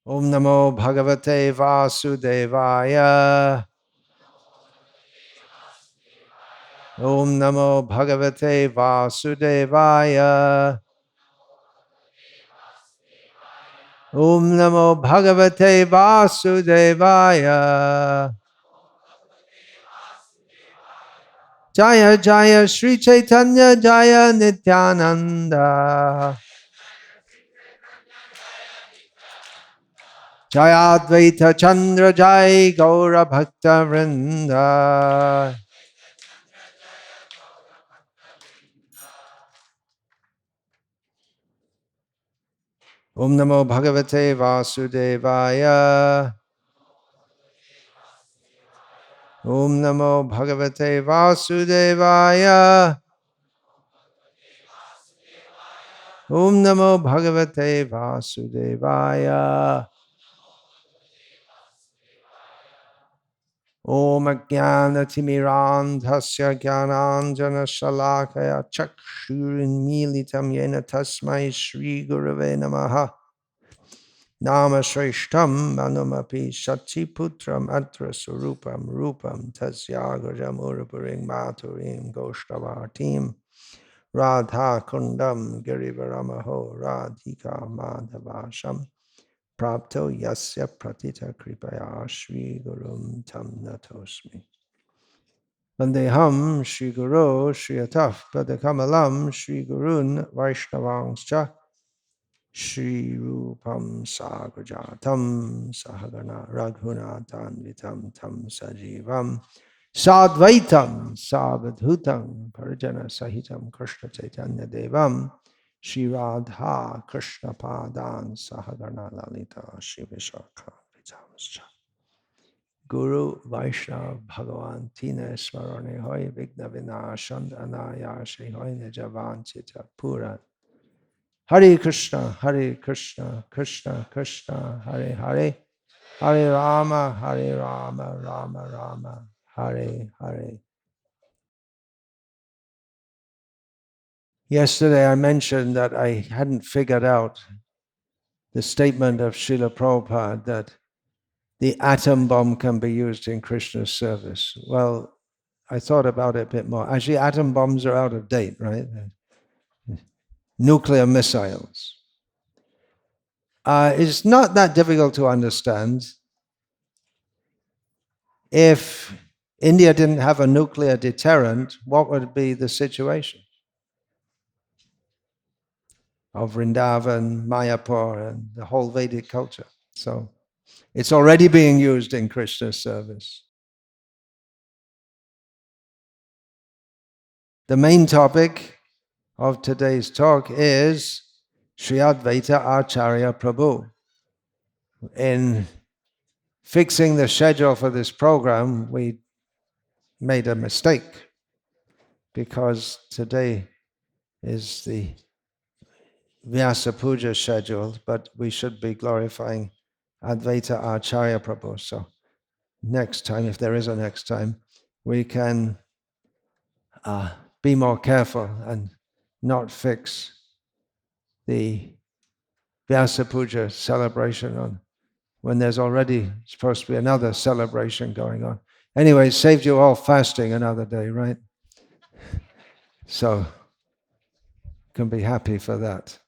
Om Namo Bhagavate Vasudevaya. Om Namo Bhagavate Vasudevaya. Om Namo Bhagavate Vasudevaya. Jaya Jaya Sri Chaitanya Jaya Nityananda. Jaya Advaita Chandra Jai Gaura Bhakta Vrinda. Om Namo Bhagavate Vasudevaya. Om Namo Bhagavate Vasudevaya. Om Namo Bhagavate Vasudevaya. Om Ajnana Timirandhasya Jnananjana Shalakaya Chakshurinmilitam Yena Tasmai Shri Gurave Namaha. Nama Shrishtam Manumapi Shachiputram Atra Surupam Rupam Tasyagajam Urapuring Maturim Goshtavartim Radha Kundam Girivaramaho Radhika Madhavasham Prapto Yasya Pratita Kripaya Shri Gurum Tam Natosmi Vandeham Shri Guru Shri Ataf Padakamalam Shri Gurun Vaishnavangscha Shri Rupam Sagrajatam Sahagana Raghunathan Vitam Tam Sajivam Sadvaitam Savadhutam Parjana Sahitam Krishna Chaitanya Devam Shri Radha Krishna Padan Sahagana Lalita Shri Vishakha Vitamscha Guru Vaishnav Bhagavan Tina Smarane Hoy Vigna Vinashand Anaya Shri Hoy Nijavan Chita Puran Hare Krishna, Krishna Krishna, Hare Hare, Hare Rama, Rama Rama, Hare Hare. Yesterday I mentioned that I hadn't figured out the statement of Srila Prabhupada that the atom bomb can be used in Krishna's service. Well, I thought about it a bit more. Actually, atom bombs are out of date, right? Nuclear missiles. It's not that difficult to understand. If India didn't have a nuclear deterrent, what would be the situation of Vrindavan, Mayapur, and the whole Vedic culture? So it's already being used in Krishna's service. The main topic of today's talk is Sri Advaita Acharya Prabhu. In fixing the schedule for this program, we made a mistake because today is the Vyasa Puja scheduled, but we should be glorifying Advaita Acharya Prabhu. So next time, if there is a next time, we can be more careful and not fix the Vyasa Puja celebration on when there's already supposed to be another celebration going on. Anyway, it saved you all fasting another day, right? So you can be happy for that.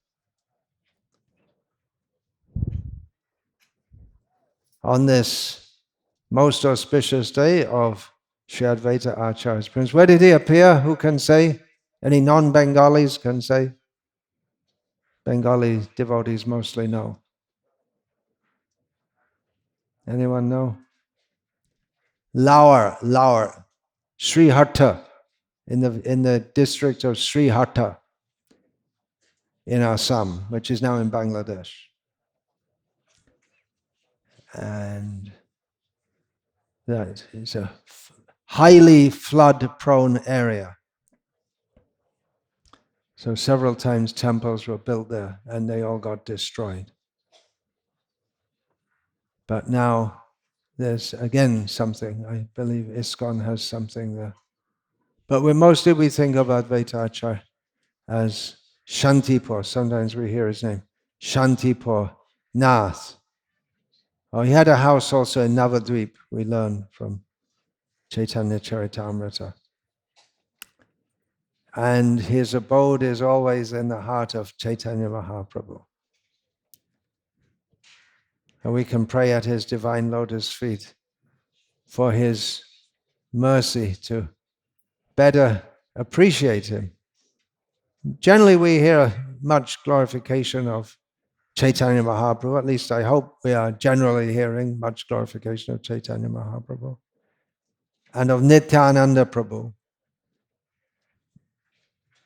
On this most auspicious day of Sri Advaita Acharya's Prince. Where did he appear? Who can say? Any non-Bengalis can say? Bengali devotees mostly know. Anyone know? Laur, Sriharta, in the district of Sriharta in Assam, which is now in Bangladesh. And that is a highly flood-prone area. So several times temples were built there and they all got destroyed. But now there's again something. I believe ISKCON has something there. But we think of Advaita Acharya as Shantipur. Sometimes we hear his name, Shantipur Nath. Oh, he had a house also in Navadvip, we learn from Caitanya-caritamrta. And his abode is always in the heart of Chaitanya Mahaprabhu. And we can pray at his divine lotus feet for his mercy to better appreciate him. Generally, we hear much glorification of Chaitanya Mahaprabhu. At least I hope we are generally hearing much glorification of Chaitanya Mahaprabhu and of Nityananda Prabhu.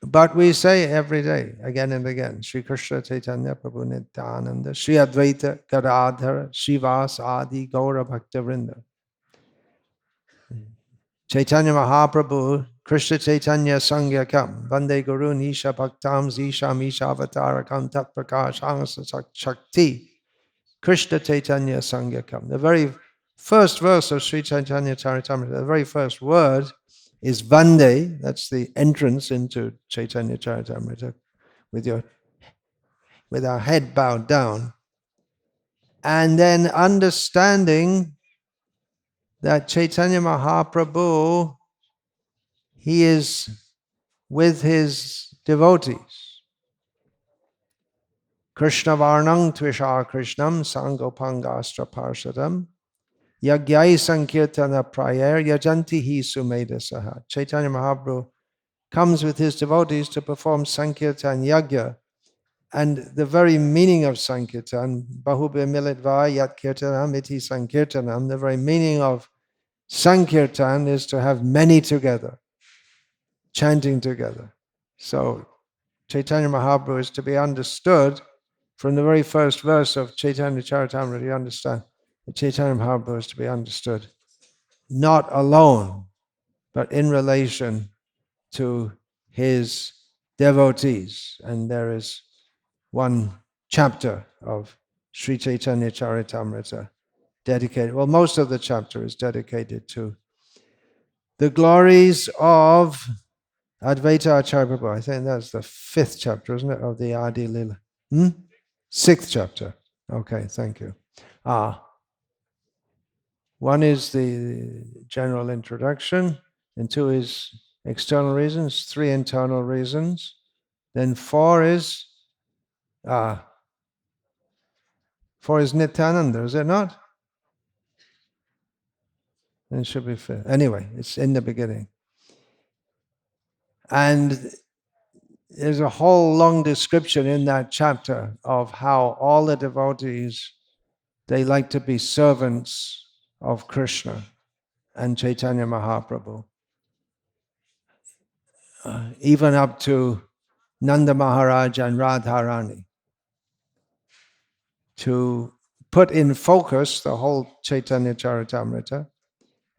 But we say every day, again and again, Sri Krishna Chaitanya Prabhu Nityananda, Sri Advaita Gadadhara, Srivas Adi Gaura Bhaktavrinda. Chaitanya Mahaprabhu, Krishna Chaitanya Sangyakam, Vande Guru Nisha Bhaktam Zisham Isha Avatarakam Tat Prakash Angasa Shakti, Krishna Chaitanya Sangyakam. The very first verse of Sri Caitanya-caritamrta, the very first word is Vande, that's the entrance into Caitanya-caritamrta, with our head bowed down, and then understanding that Chaitanya Mahaprabhu, he is with his devotees. Krishna Varnang Tvishar Krishnam Sangopangastra Parshadam Yagyai Sankirtana Prayer Yajantihi Sumeda Saha. Chaitanya Mahaprabhu comes with his devotees to perform Sankirtan Yagya. And the very meaning of Sankirtan, Bahubhe Militva Yat Kirtanam Iti Sankirtanam, the very meaning of Sankirtan is to have many together, chanting together. So Chaitanya Mahaprabhu is to be understood from the very first verse of Caitanya-caritamrta. You understand that Chaitanya Mahaprabhu is to be understood not alone, but in relation to his devotees. And there is one chapter of Sri Caitanya-caritamrta dedicated, well, most of the chapter is dedicated to the glories of Advaita Acharya Prabhu. I think that's the 5th chapter, isn't it, of the Adi Lila? 6th chapter. Okay, thank you. One is the general introduction, and 2 is external reasons, 3 internal reasons. Then 4 is Nityananda, is it not? Then it should be 5. Anyway, it's in the beginning. And there's a whole long description in that chapter of how all the devotees, they like to be servants of Krishna and Chaitanya Mahaprabhu. Even up to Nanda Maharaj and Radharani. To put in focus the whole Caitanya-caritamrta,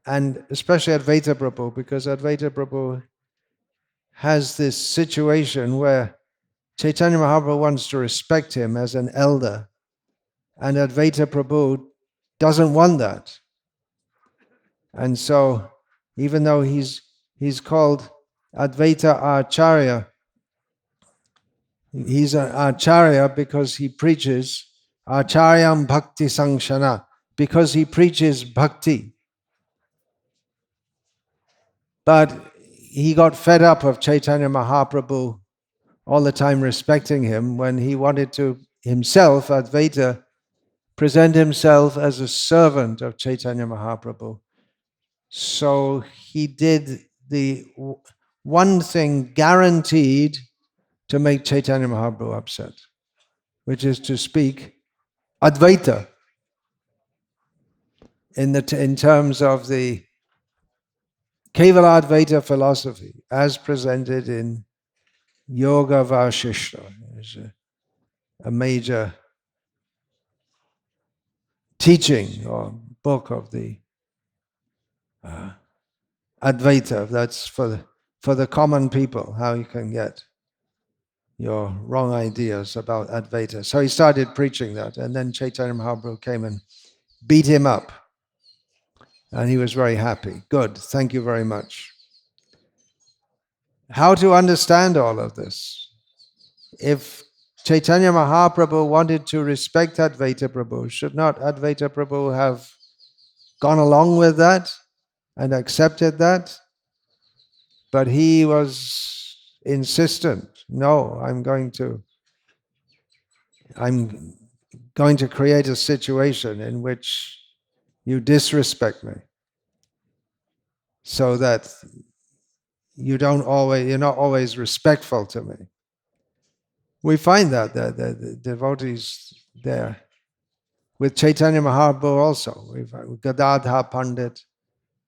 and especially Advaita Prabhu, because Advaita Prabhu has this situation where Chaitanya Mahaprabhu wants to respect him as an elder, and Advaita Prabhu doesn't want that. And so, even though he's called Advaita Acharya, he's an Acharya because he preaches Acharyam Bhakti Sangshana, because he preaches bhakti. But he got fed up of Chaitanya Mahaprabhu all the time respecting him when he wanted to himself, Advaita, present himself as a servant of Chaitanya Mahaprabhu. So he did the one thing guaranteed to make Chaitanya Mahaprabhu upset, which is to speak Advaita in terms of the Kevala Advaita philosophy as presented in Yoga Vasishta. Is a major teaching or book of the Advaita. That's for the common people, how you can get your wrong ideas about Advaita. So he started preaching that, and then Chaitanya Mahaprabhu came and beat him up. And he was very happy. Good, thank you very much. How to understand all of this? If Chaitanya Mahaprabhu wanted to respect Advaita Prabhu. Should not Advaita Prabhu have gone along with that and accepted that? But he was insistent. No, I'm going to create a situation in which you disrespect me, so that you're not always respectful to me. We find that the devotees there. With Chaitanya Mahaprabhu also, with Gadadha Pandit,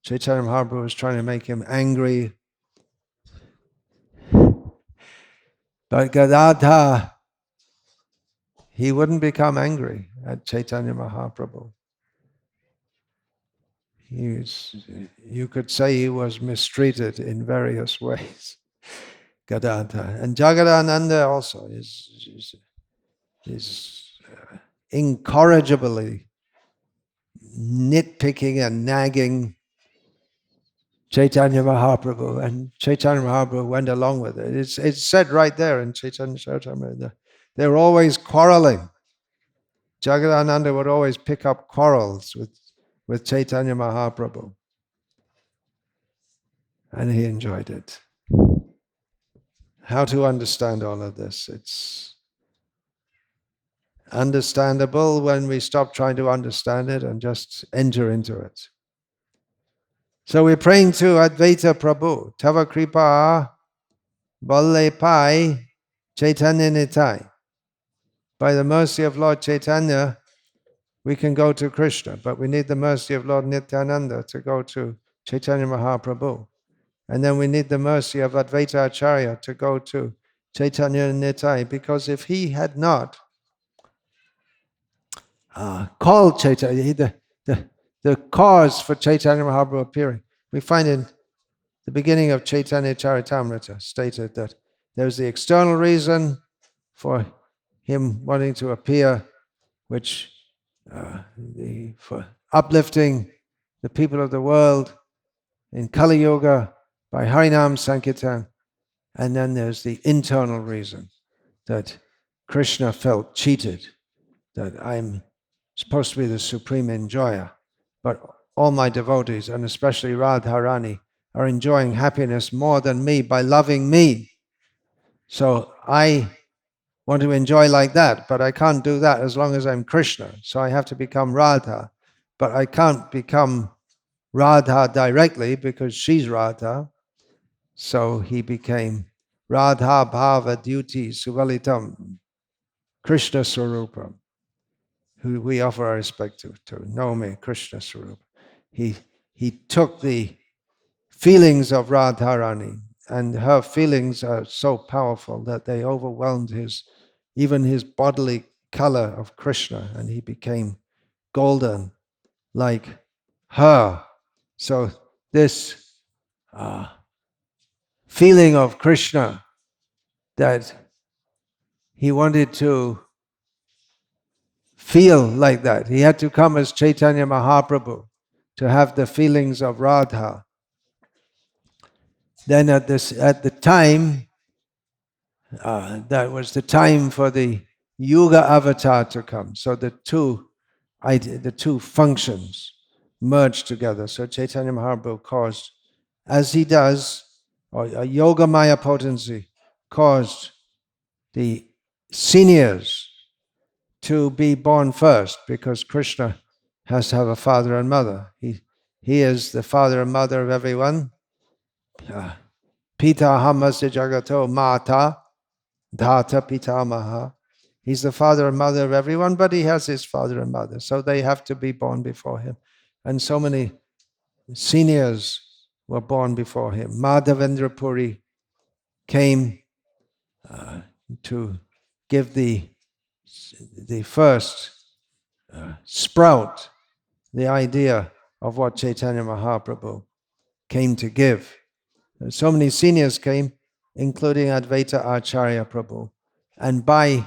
Chaitanya Mahaprabhu was trying to make him angry. But Gadadha, he wouldn't become angry at Chaitanya Mahaprabhu. You could say he was mistreated in various ways, Gadadha. And Jagadananda also is incorrigibly nitpicking and nagging Chaitanya Mahaprabhu, and Chaitanya Mahaprabhu went along with it. It's said right there in Caitanya-caritamrta. They're always quarreling. Jagadananda would always pick up quarrels with Chaitanya Mahaprabhu, and he enjoyed it. How to understand all of this? It's understandable when we stop trying to understand it and just enter into it. So we're praying to Advaita Prabhu, Tava Kripa Balle Pai Chaitanya Nitai. By the mercy of Lord Chaitanya, we can go to Krishna, but we need the mercy of Lord Nityananda to go to Chaitanya Mahaprabhu. And then we need the mercy of Advaita Acharya to go to Chaitanya Nitai, because if he had not called Chaitanya, the cause for Chaitanya Mahaprabhu appearing, we find in the beginning of Caitanya-caritamrta stated that there's the external reason for him wanting to appear, which for uplifting the people of the world in Kali Yuga by Harinam Sankirtan. And then there's the internal reason that Krishna felt cheated, that I'm supposed to be the supreme enjoyer, but all my devotees, and especially Radharani, are enjoying happiness more than me by loving me. So I want to enjoy like that, but I can't do that as long as I'm Krishna. So I have to become Radha, but I can't become Radha directly because she's Radha. So he became Radha Bhava Duty Suvalitam, Krishna Swarupam, who we offer our respect to Nome Krishna Swarupa. He took the feelings of Radharani, and her feelings are so powerful that they overwhelmed even his bodily color of Krishna, and he became golden like her. So this feeling of Krishna, that he wanted to feel like that, he had to come as Chaitanya Mahaprabhu to have the feelings of Radha. Then at the time, that was the time for the Yuga avatar to come. So the two functions merged together. So Chaitanya Mahaprabhu caused, as he does, or a Yoga Maya potency caused the seniors to be born first, because Krishna has to have a father and mother. He is the father and mother of everyone. Pita hamasya jagato mata dhata pitamaha. He's the father and mother of everyone, but he has his father and mother, so they have to be born before him. And so many seniors were born before him. Madhavendra Puri came to give the first sprout, the idea of what Chaitanya Mahaprabhu came to give. So many seniors came, including Advaita Acharya Prabhu. And by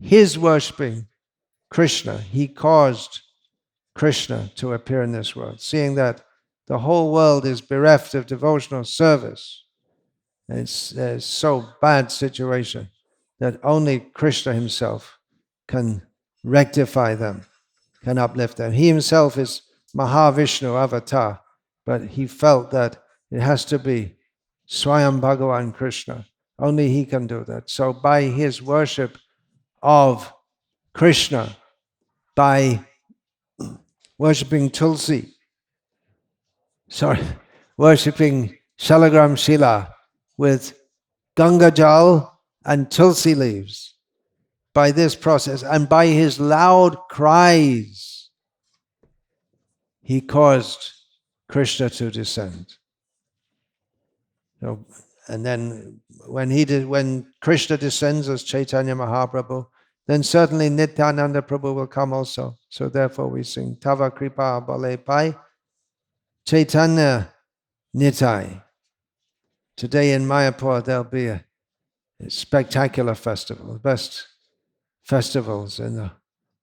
his worshipping Krishna, he caused Krishna to appear in this world, seeing that the whole world is bereft of devotional service. It's so bad situation that only Krishna himself can rectify them, can uplift them. He himself is Mahavishnu avatar, but he felt that it has to be Swayam Bhagavan Krishna. Only he can do that. So by his worship of Krishna, by worshipping Tulsi, worshipping Shalagram Shila with Ganga Jal and Tulsi leaves, by this process and by his loud cries, he caused Krishna to descend. So, and then when Krishna descends as Chaitanya Mahaprabhu, then certainly Nityananda Prabhu will come also. So therefore we sing Tava Kripa Bale Pai Chaitanya Nitai. Today in Mayapur there'll be a spectacular festival, the best festivals in the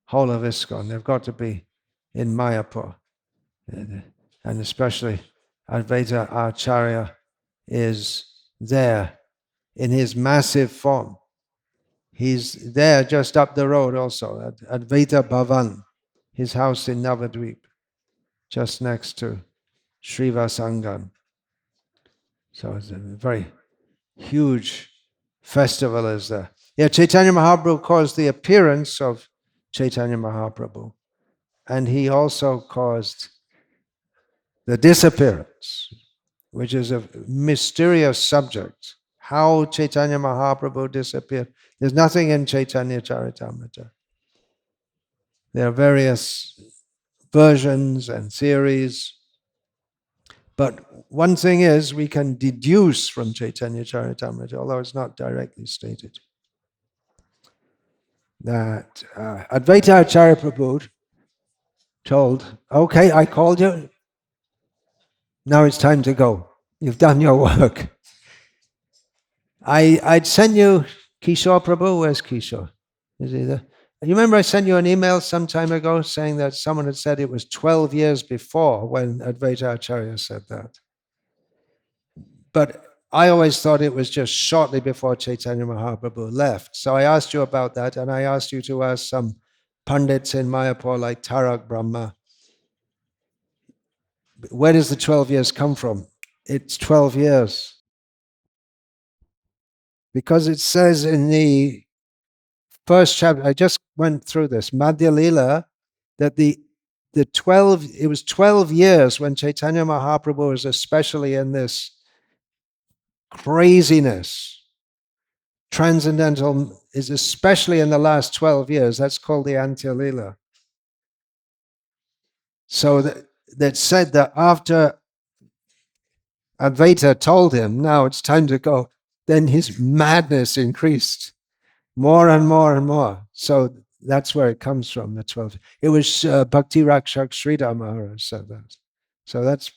whole of ISKCON. They've got to be in Mayapur. And especially Advaita Acharya is there in his massive form. He's there just up the road also, at Advaita Bhavan, his house in Navadvip, just next to Srivasangan. So it's a very huge festival is there. Yeah, Chaitanya Mahaprabhu caused the appearance of Chaitanya Mahaprabhu, and he also caused the disappearance, which is a mysterious subject. How Chaitanya Mahaprabhu disappeared. There's nothing in Caitanya-caritamrta. There are various versions and theories, but one thing is we can deduce from Caitanya-caritamrta, although it's not directly stated, that Advaita Acharya Prabhu told, okay, I called you, now it's time to go. You've done your work. I'd send you Kishore Prabhu. Where's Kishore? Is he there? You remember I sent you an email some time ago saying that someone had said it was 12 years before when Advaita Acharya said that. But I always thought it was just shortly before Chaitanya Mahaprabhu left. So I asked you about that, and I asked you to ask some pundits in Mayapur like Tarak Brahma. Where does the 12 years come from? It's 12 years. Because it says in the first chapter, I just went through this, Madhya Lila, that it was 12 years when Chaitanya Mahaprabhu was especially in this craziness. Transcendental is especially in the last 12 years. That's called the Antya Lila. So that said that after Advaita told him, now it's time to go, then his madness increased more and more and more. So that's where it comes from, the 12. It was Bhakti Rakshak Sridhar Maharaj said that. So that's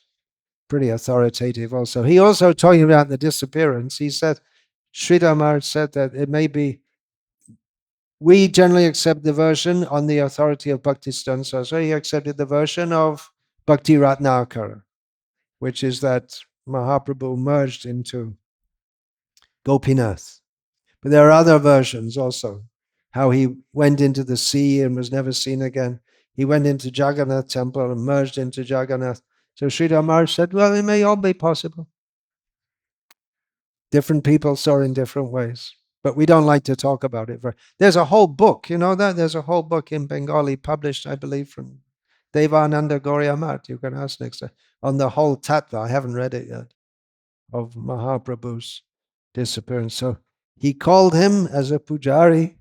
pretty authoritative also. He also, talking about the disappearance, he said, Sridhar Maharaj said that it may be, we generally accept the version on the authority of Bhaktisiddhanta Saraswati. He accepted the version of Bhakti Ratnakara, which is that Mahaprabhu merged into Gopinath. But there are other versions also, how he went into the sea and was never seen again. He went into Jagannath temple and merged into Jagannath. So Sridhar Maharaj said, well, it may all be possible. Different people saw in different ways. But we don't like to talk about it. There's a whole book, you know that? There's a whole book in Bengali published, I believe, from Devananda Gauriya Math. You can ask next time. On the whole tattva. I haven't read it yet. Of Mahaprabhu's disappearance. So he called him as a pujari,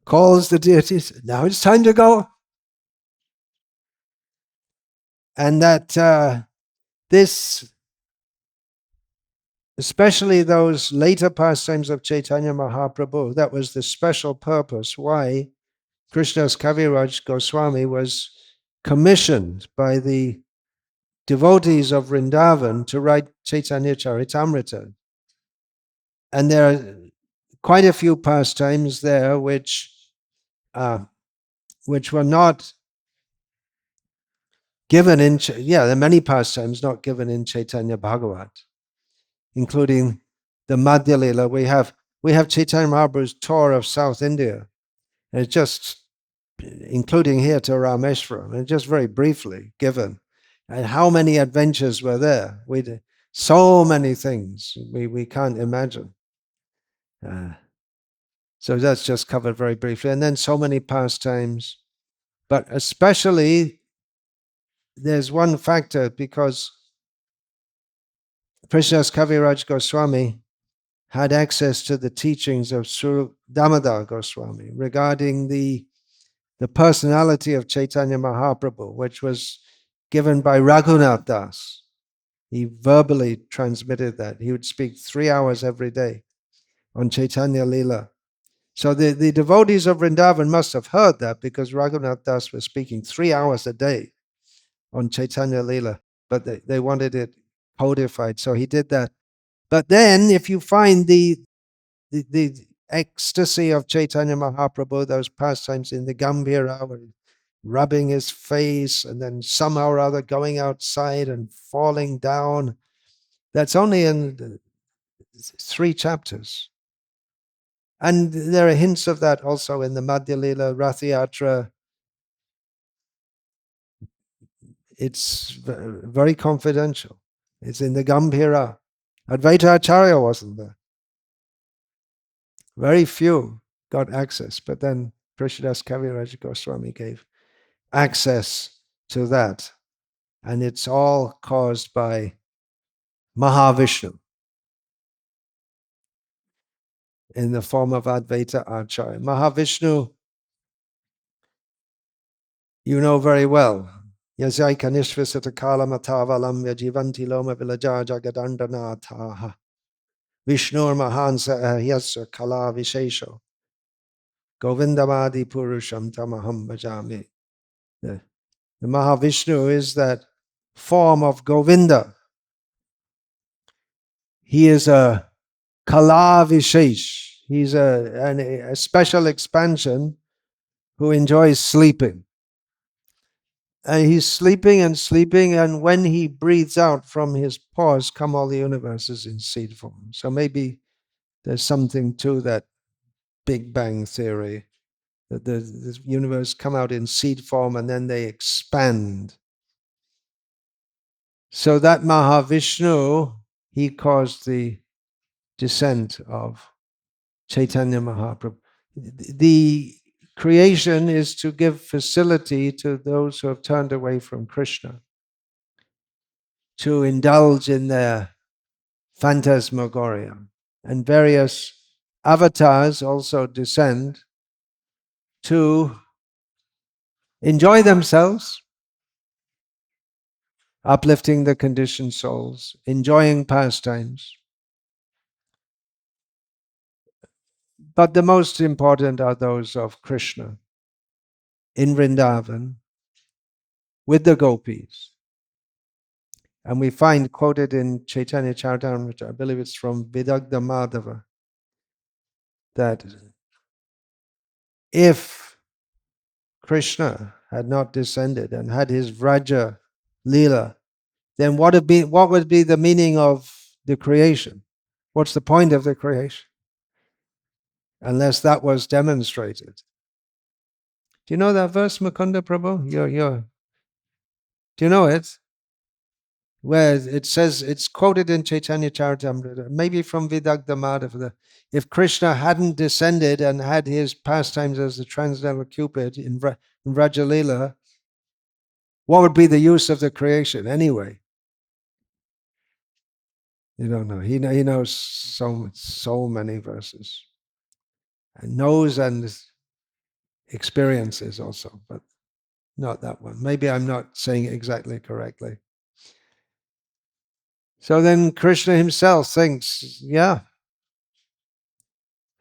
calls the deities, now it's time to go. And that this, especially those later pastimes of Chaitanya Mahaprabhu, that was the special purpose why Krishna's Kaviraj Goswami was commissioned by the devotees of Vrindavan to write Caitanya-caritamrta. And there are quite a few pastimes there which were not given in, there are many pastimes not given in Chaitanya Bhagavat, including the Madhya Lila. We have we have Chaitanya Mahaprabhu's tour of South India. And it's just, including here to Rameshwaram, and just very briefly given. And how many adventures were there? We did so many things we can't imagine. So that's just covered very briefly. And then so many pastimes. But especially, there's one factor, because Krishnadas Kaviraj Goswami had access to the teachings of Sri Damodar Goswami regarding the personality of Chaitanya Mahaprabhu, which was given by Raghunath Das. He verbally transmitted that. He would speak 3 hours every day on Chaitanya Leela. So the devotees of Vrindavan must have heard that, because Raghunath Das was speaking 3 hours a day on Chaitanya Leela, but they wanted it codified, so he did that. But then if you find the ecstasy of Chaitanya Mahaprabhu, those pastimes in the Gambhira, where rubbing his face and then somehow or other going outside and falling down, that's only in 3 chapters. And there are hints of that also in the Madhya Lila, Rathayatra. It's very confidential. It's in the Gambhira. Advaita Acharya wasn't there. Very few got access, but then Krishnadas Kaviraj Goswami gave access to that. And it's all caused by Mahavishnu in the form of Advaita Acharya. Mahavishnu, you know very well. Yasai kanishvasata kala matavalam yajivanti loma vilaja jagadandana Vishnur mahansa ahyasya kala vishesho Govindamadi purusham tamaham bhajami. The Mahavishnu is that form of Govinda. He is a kala vishesh. He's a special expansion who enjoys sleeping. And he's sleeping and sleeping, and when he breathes out from his pores come all the universes in seed form. So maybe there's something to that Big Bang theory, that the universe come out in seed form and then they expand. So that Mahavishnu, he caused the descent of Chaitanya Mahaprabhu. The creation is to give facility to those who have turned away from Krishna to indulge in their phantasmagoria. And various avatars also descend to enjoy themselves, uplifting the conditioned souls, enjoying pastimes. But the most important are those of Krishna in Vrindavan with the gopis. And we find quoted in Caitanya-caritamrta, I believe it's from Vidagdha Madhava, that if Krishna had not descended and had his Vraja Leela, then what would be the meaning of the creation? What's the point of the creation? Unless that was demonstrated. Do you know that verse, Mukunda Prabhu? Do you know it? Where it says, it's quoted in Caitanya-caritamrta, maybe from Vidagdha Madhava. If Krishna hadn't descended and had his pastimes as the transcendental Cupid in Vrajalila, what would be the use of the creation anyway? You don't know. He knows so many verses. And knows and experiences also, but not that one. Maybe I'm not saying it exactly correctly. So then Krishna himself thinks, yeah,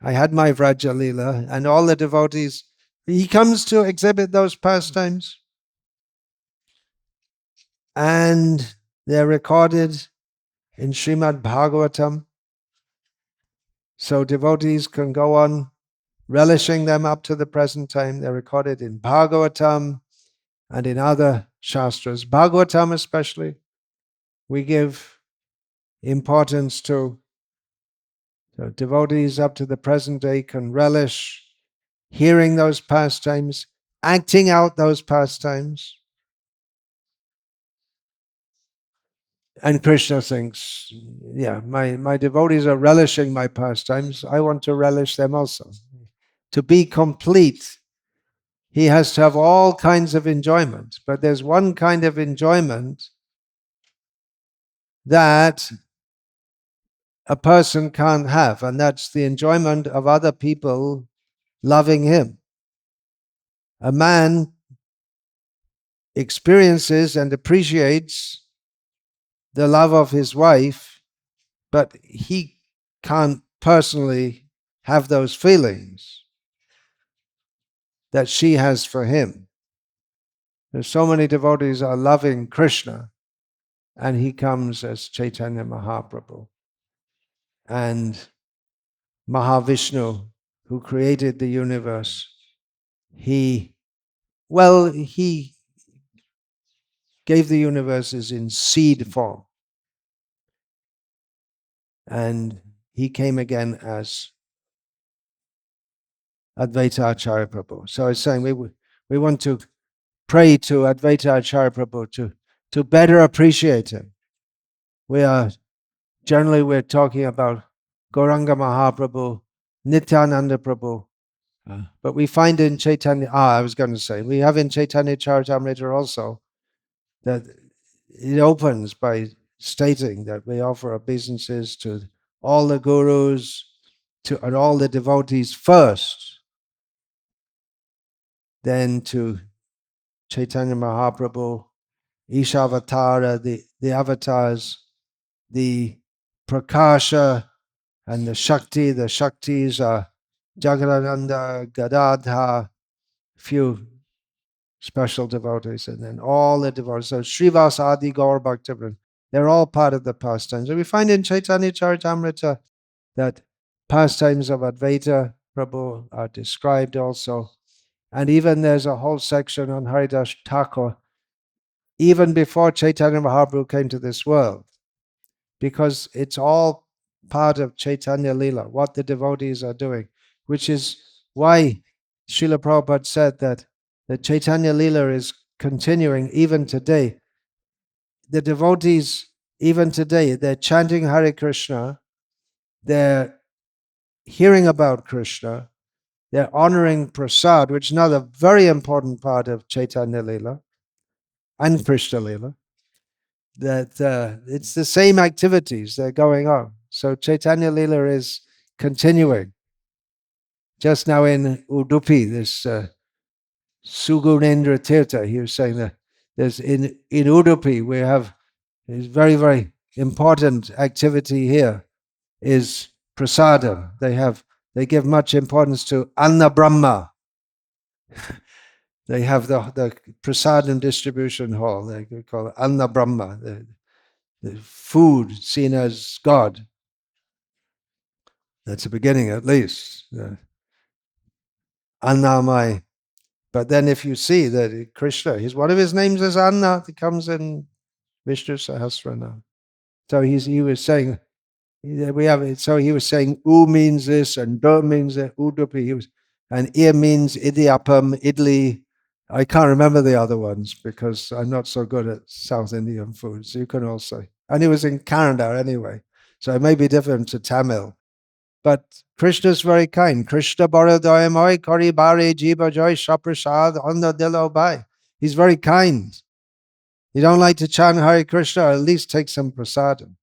I had my Vraja Leela, and all the devotees, he comes to exhibit those pastimes, and they're recorded in Srimad Bhagavatam. So devotees can go on relishing them up to the present time. They're recorded in Bhagavatam and in other shastras. Bhagavatam especially, we give importance to So devotees up to the present day can relish hearing those pastimes, acting out those pastimes. And Krishna thinks, yeah, my devotees are relishing my pastimes. I want to relish them also. To be complete, he has to have all kinds of enjoyment. But there's one kind of enjoyment that a person can't have, and that's the enjoyment of other people loving him. A man experiences and appreciates the love of his wife, but he can't personally have those feelings that she has for him. There's so many devotees are loving Krishna, and he comes as Chaitanya Mahaprabhu. And Mahavishnu, who created the universe, he gave the universes in seed form. And he came again as Advaita Acharya Prabhu. So I was saying we want to pray to Advaita Acharya Prabhu to better appreciate him. We're talking about Gauranga Mahaprabhu, Nityananda Prabhu. But we find in Chaitanya, we have in Caitanya-caritamrta also that it opens by stating that we offer obeisances to all the gurus and all the devotees first, then to Chaitanya Mahaprabhu, Ishavatara, the avatars, the Prakasha, and the Shakti. The Shaktis are Jagadananda, Gadadha, few special devotees, and then all the devotees. So Srivas Adi Gaur Bhaktivinoda, they're all part of the pastimes. And we find in Caitanya-caritamrta that pastimes of Advaita Prabhu are described also. And even there's a whole section on Haridas Thakur, even before Chaitanya Mahaprabhu came to this world, because it's all part of Chaitanya Lila, what the devotees are doing, which is why Srila Prabhupada said that the Chaitanya Lila is continuing even today. The devotees, even today, they're chanting Hare Krishna, they're hearing about Krishna, they're honoring prasad, which is another very important part of Chaitanya Lila and Krishna Lila. That it's the same activities that are going on. So Chaitanya Lila is continuing. Just now in Udupi, this Sugunendra Tirtha, he was saying that there's in Udupi we have this very, very important activity here is prasadam. They give much importance to Anna Brahma. They have the prasadam distribution hall. They call it Anna Brahma. The food seen as God. That's the beginning, at least. Annamai. But then if you see that Krishna, one of his names is Anna, that comes in Vishnu Sahasranam. So he was saying, we have it. So he was saying, U means this, and Do means that, Udupi. And Ir means idiyappam, idli. I can't remember the other ones because I'm not so good at South Indian foods. You can also. And he was in Kannada anyway. So it may be different to Tamil. But Krishna's very kind. Krishna Baradoyamoi Kari Bare Jiba Joy Shaprasad Anda Dilo Bai. He's very kind. You don't like to chant Hare Krishna, at least take some prasadam.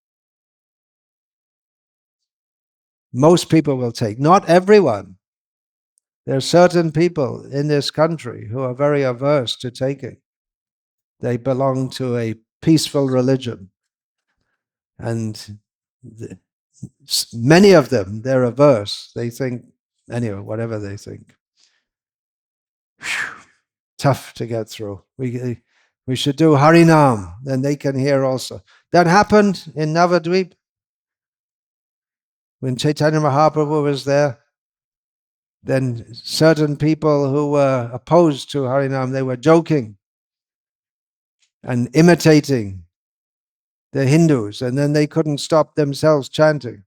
Most people will take. Not everyone. There are certain people in this country who are very averse to taking. They belong to a peaceful religion. And many of them, they're averse. They think, anyway, whatever they think. Whew, tough to get through. We should do Harinam, then they can hear also. That happened in Navadvip. When Chaitanya Mahaprabhu was there, then certain people who were opposed to Harinam, they were joking and imitating the Hindus, and then they couldn't stop themselves chanting.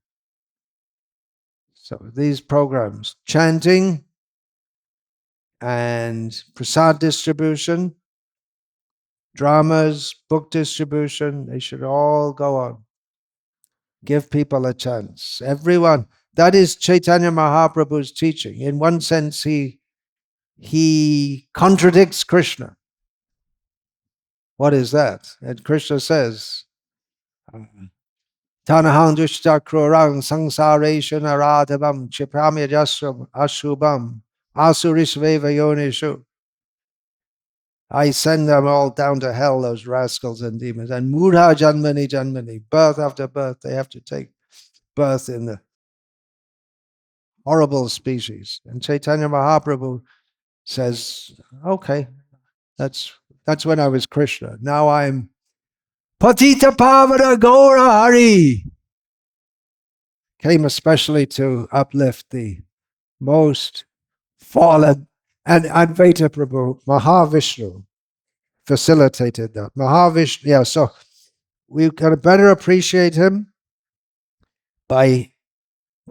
So these programs, chanting and prasad distribution, dramas, book distribution, they should all go on. Give people a chance. Everyone. That is Chaitanya Mahaprabhu's teaching. In one sense, he contradicts Krishna. What is that? And Krishna says, Tanahang dushta krurang sangsareshu naradhavam chipamya jasram ashubam asurishveva yonishu. I send them all down to hell, those rascals and demons. And mudha janmani janmani, birth after birth, they have to take birth in the horrible species. And Chaitanya Mahaprabhu says, okay, that's when I was Krishna. Now I'm Patita Pavana Gaura Hari. Came especially to uplift the most fallen, and Advaita Prabhu, Mahavishnu, facilitated that. Mahavishnu, yeah, so we can better appreciate him by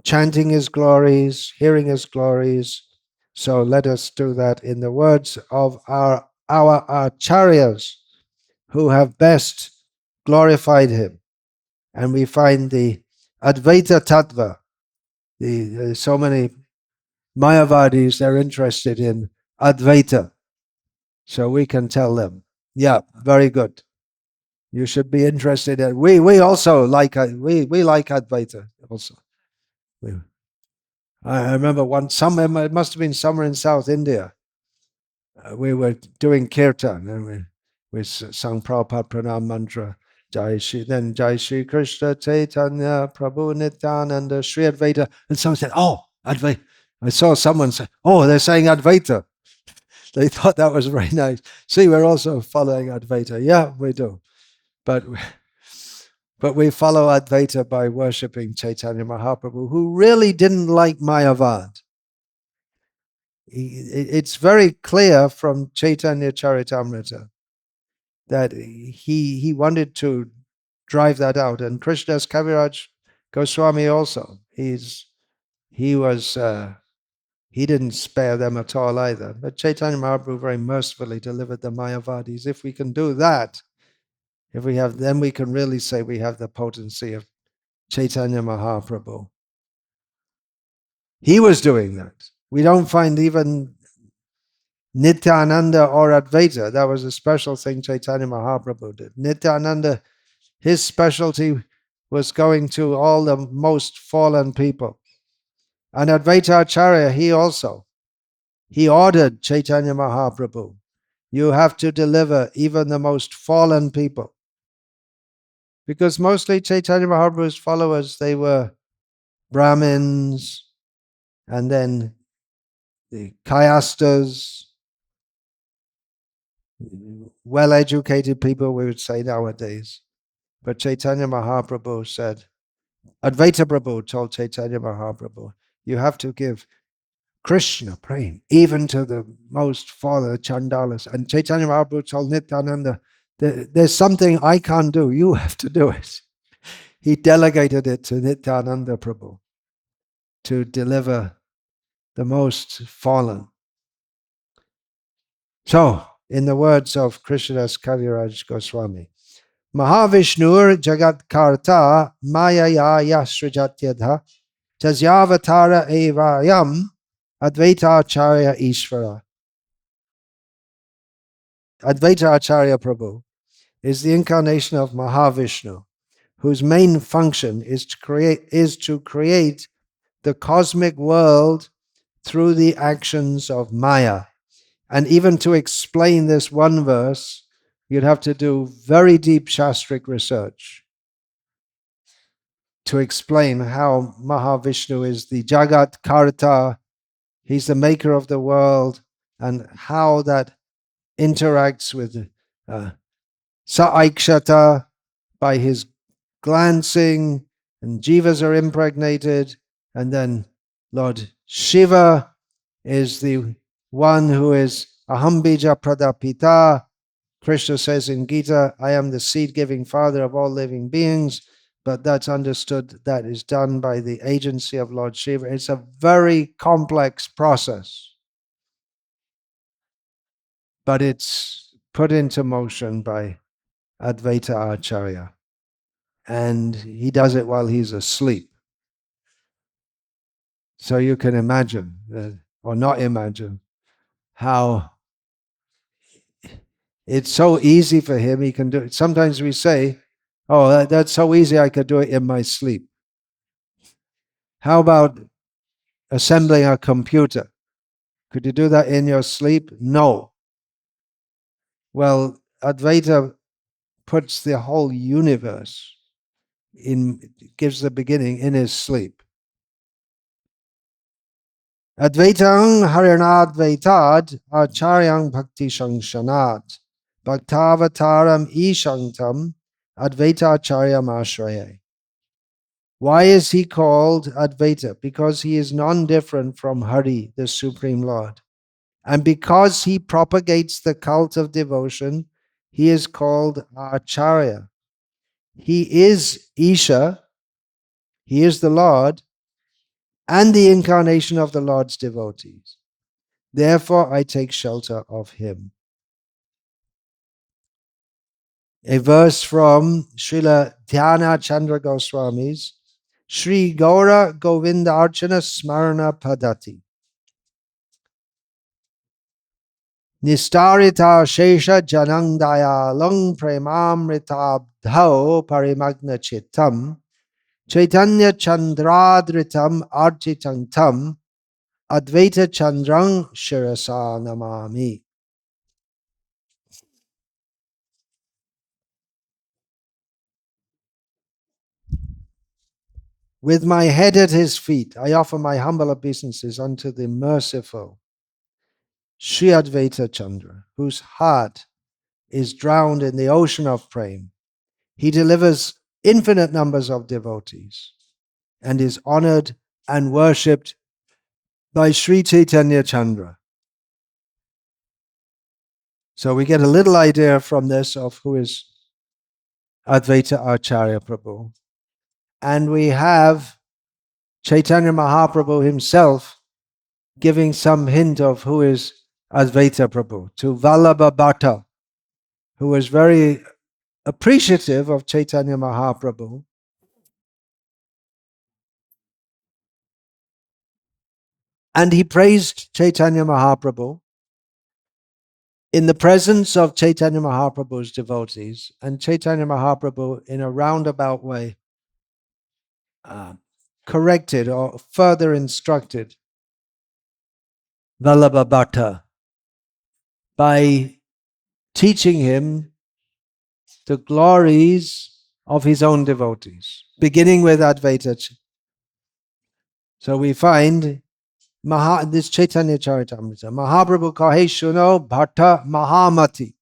chanting his glories, hearing his glories. So let us do that in the words of our acharyas who have best glorified him. And we find the Advaita Tattva. So many Mayavadis, they're interested in Advaita. So we can tell them, yeah, very good. You should be interested in. We also like we like Advaita also. I remember it must have been somewhere in South India. We were doing kirtan and we sang Prabhupada Pranam Mantra. Jai Shri Krishna Chaitanya Prabhu Nityananda Shri Advaita. And someone said, oh, Advaita. I saw someone say, oh, they're saying Advaita. They thought that was very nice. See, we're also following Advaita. Yeah, we do. But we follow Advaita by worshipping Chaitanya Mahaprabhu, who really didn't like Mayavad. It's very clear from Caitanya-caritamrta that he wanted to drive that out. And Krishnadas Kaviraj Goswami also. He didn't spare them at all either. But Chaitanya Mahaprabhu very mercifully delivered the Mayavadis. If we can do that, then we can really say we have the potency of Chaitanya Mahaprabhu. He was doing that. We don't find even Nityananda or Advaita. That was a special thing Chaitanya Mahaprabhu did. Nityananda, his specialty was going to all the most fallen people. And Advaita Acharya, he ordered Chaitanya Mahaprabhu, you have to deliver even the most fallen people. Because mostly Chaitanya Mahaprabhu's followers, they were Brahmins, and then the Kayastas, well-educated people, we would say nowadays. But Chaitanya Mahaprabhu said, Advaita Prabhu told Chaitanya Mahaprabhu, you have to give Krishna praying, even to the most fallen Chandalas. And Chaitanya Mahaprabhu told Nityananda, there's something I can't do, you have to do it. He delegated it to Nityananda Prabhu to deliver the most fallen. So, in the words of Krishnadas Kaviraj Goswami, Mahavishnur Jagat Karta Mayaya Yasrajatyadha Tasyavatara Evayam Advaita Acharya Ishvara. Advaita Acharya Prabhu is the incarnation of Mahavishnu, whose main function is to create the cosmic world through the actions of Maya. And even to explain this one verse, you'd have to do very deep Shastric research to explain how Mahavishnu is the Jagat Karta, he's the maker of the world, and how that interacts with Saikshata by his glancing, and jivas are impregnated, and then Lord Shiva is the one who is Ahambija Pradapita. Krishna says in Gita, I am the seed-giving father of all living beings. but that's understood that is done by the agency of Lord Shiva. It's a very complex process, but it's put into motion by Advaita Acharya. And he does it while he's asleep. So you can imagine, or not imagine, how it's so easy for him. He can do it. Sometimes we say, oh, that's so easy, I could do it in my sleep. How about assembling a computer? Could you do that in your sleep? No. Well, Advaita puts the whole universe gives the beginning in his sleep. Advaitang harinadvaitad acharyang bhakti shangshanat bhaktavataram ishanktam advaita acharyam ashraye. Why is he called Advaita? Because he is non-different from Hari, the Supreme Lord. And because he propagates the cult of devotion, he is called Acharya. He is Isha, he is the Lord, and the incarnation of the Lord's devotees. Therefore, I take shelter of him. A verse from Srila Dhyana Chandra Goswami's Sri Gaura Govinda Archana Smarana Padati. Nistarita Shesha Janang Dayalang Premamritabdhao Parimagna Chittam Caitanya-caritamrta Architantam Advaita Chandrang Shirasa Namami. With my head at his feet, I offer my humble obeisances unto the merciful Sri Advaita Chandra, whose heart is drowned in the ocean of prema. He delivers infinite numbers of devotees and is honored and worshipped by Sri Caitanya-caritamrta. So we get a little idea from this of who is Advaita Acharya Prabhu. And we have Chaitanya Mahaprabhu himself giving some hint of who is Advaita Prabhu to Vallabha Bhatta, who was very appreciative of Chaitanya Mahaprabhu. And he praised Chaitanya Mahaprabhu in the presence of Chaitanya Mahaprabhu's devotees. And Chaitanya Mahaprabhu, in a roundabout way, corrected or further instructed Vallabha Bhatta by teaching him the glories of his own devotees, beginning with Advaita. So we find this Caitanya-caritamrta. Mahaprabhu kahe shuno bhatta mahamati.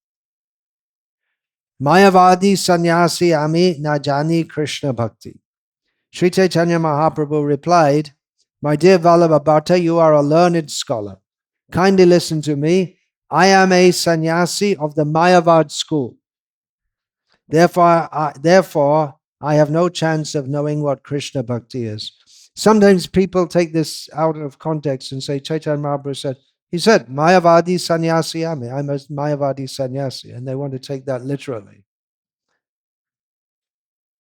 Mayavadi sannyasi ami na jani Krishna bhakti. Sri Chaitanya Mahaprabhu replied, my dear Vallabha Bhatta, you are a learned scholar. Kindly listen to me. I am a sannyasi of the Mayavad school. Therefore, I have no chance of knowing what Krishna bhakti is. Sometimes people take this out of context and say, Chaitanya Mahaprabhu said, he said, Mayavadi sannyasi ame, I'm a Mayavadi sannyasi, and they want to take that literally.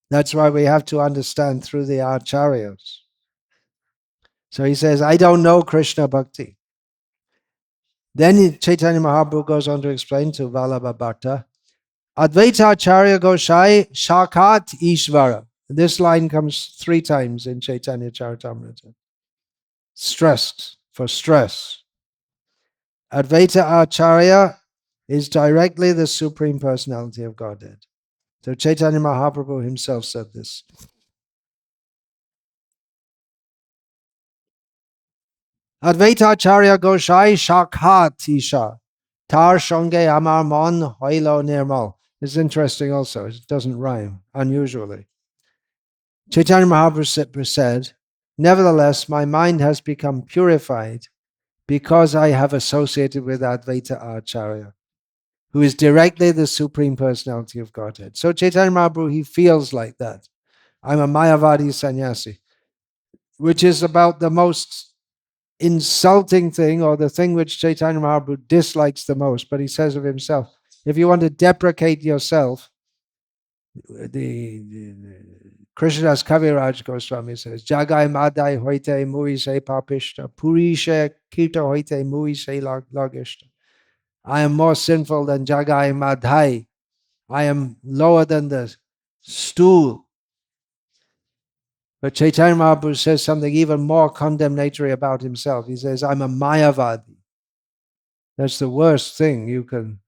That's why we have to understand through the acharyas. So he says, I don't know Krishna bhakti. Then Chaitanya Mahaprabhu goes on to explain to Vallabha Bhatta, Advaita Acharya Goshai Shakat Ishvara. This line comes 3 times in Caitanya-caritamrta. Stressed, for stress. Advaita Acharya is directly the Supreme Personality of Godhead. So Chaitanya Mahaprabhu himself said this. Advaita Acharya Goshai Shakat Isha. Tar Shonge Amar Mon Hoilo Nirmal. It's interesting also. It doesn't rhyme, unusually. Chaitanya Mahaprabhu said, nevertheless, my mind has become purified because I have associated with Advaita Acharya, who is directly the Supreme Personality of Godhead. So Chaitanya Mahaprabhu, he feels like that. I'm a Mayavadi sannyasi, which is about the most insulting thing, or the thing which Chaitanya Mahaprabhu dislikes the most. But he says of himself, if you want to deprecate yourself, the Krishnadas Kaviraj Goswami says, Jagai Madai Hoite Mui Se Papishta, Purisha Kita Hoite Mui Se Lagishta. I am more sinful than Jagai Madhai. I am lower than the stool. But Chaitanya Mahaprabhu says something even more condemnatory about himself. He says, I'm a Mayavadi. That's the worst thing you can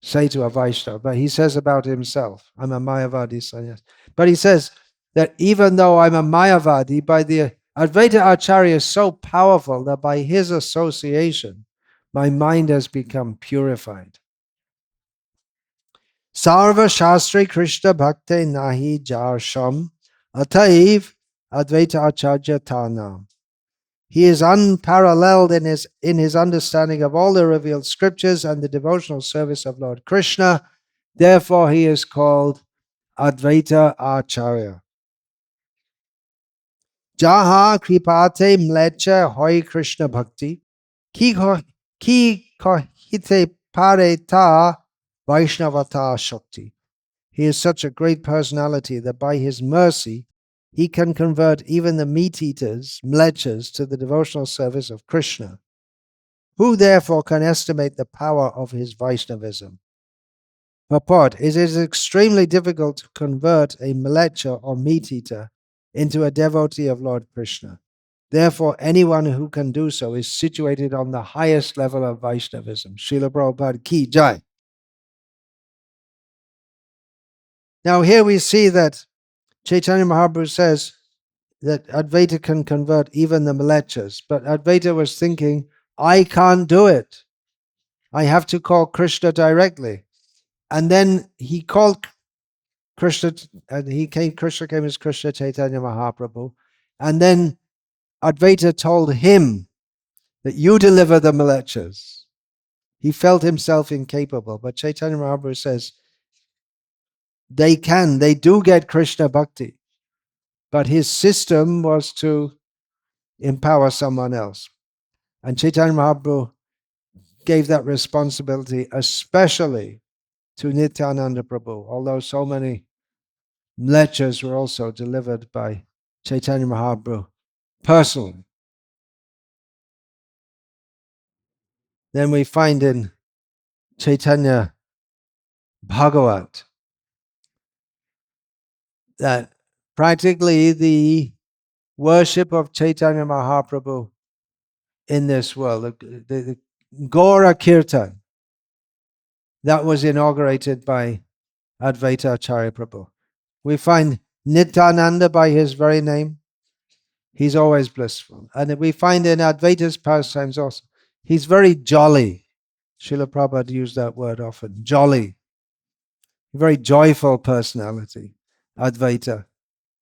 say to a Vaishnava. But he says about himself, I'm a Mayavadi sannyas. But he says that even though I'm a Mayavadi, by the Advaita Acharya is so powerful that by his association, my mind has become purified. Sarva Shastri Krishna Bhakte Nahi Jarsham Ataiv Advaita Acharya Tanam. He is unparalleled in his understanding of all the revealed scriptures and the devotional service of Lord Krishna. Therefore, he is called Advaita Acharya. Jaha kripate mlecha hoi Krishna bhakti ki kohite pareta Vaishnavata shakti. He is such a great personality that by his mercy, he can convert even the meat-eaters, mlechas, to the devotional service of Krishna. Who therefore can estimate the power of his Vaishnavism? Purport: it is extremely difficult to convert a mlecha or meat-eater into a devotee of Lord Krishna. Therefore, anyone who can do so is situated on the highest level of Vaishnavism. Srila Prabhupada ki jai. Now here we see that Chaitanya Mahaprabhu says that Advaita can convert even the mlechas, but Advaita was thinking, I can't do it. I have to call Krishna directly. And then he called Krishna, and Krishna came as Krishna Chaitanya Mahaprabhu. And then Advaita told him that you deliver the mlechas. He felt himself incapable, but Chaitanya Mahaprabhu says, they do get Krishna bhakti. But his system was to empower someone else. And Chaitanya Mahaprabhu gave that responsibility especially to Nityananda Prabhu, although so many mlechas were also delivered by Chaitanya Mahaprabhu personally. Then we find in Caitanya Bhagavatam that practically the worship of Chaitanya Mahaprabhu in this world, the Gaura Kirtan, that was inaugurated by Advaita Acharya Prabhu. We find Nityananda by his very name. He's always blissful. And we find in Advaita's pastimes also, he's very jolly. Srila Prabhupada used that word often, jolly. A very joyful personality, Advaita.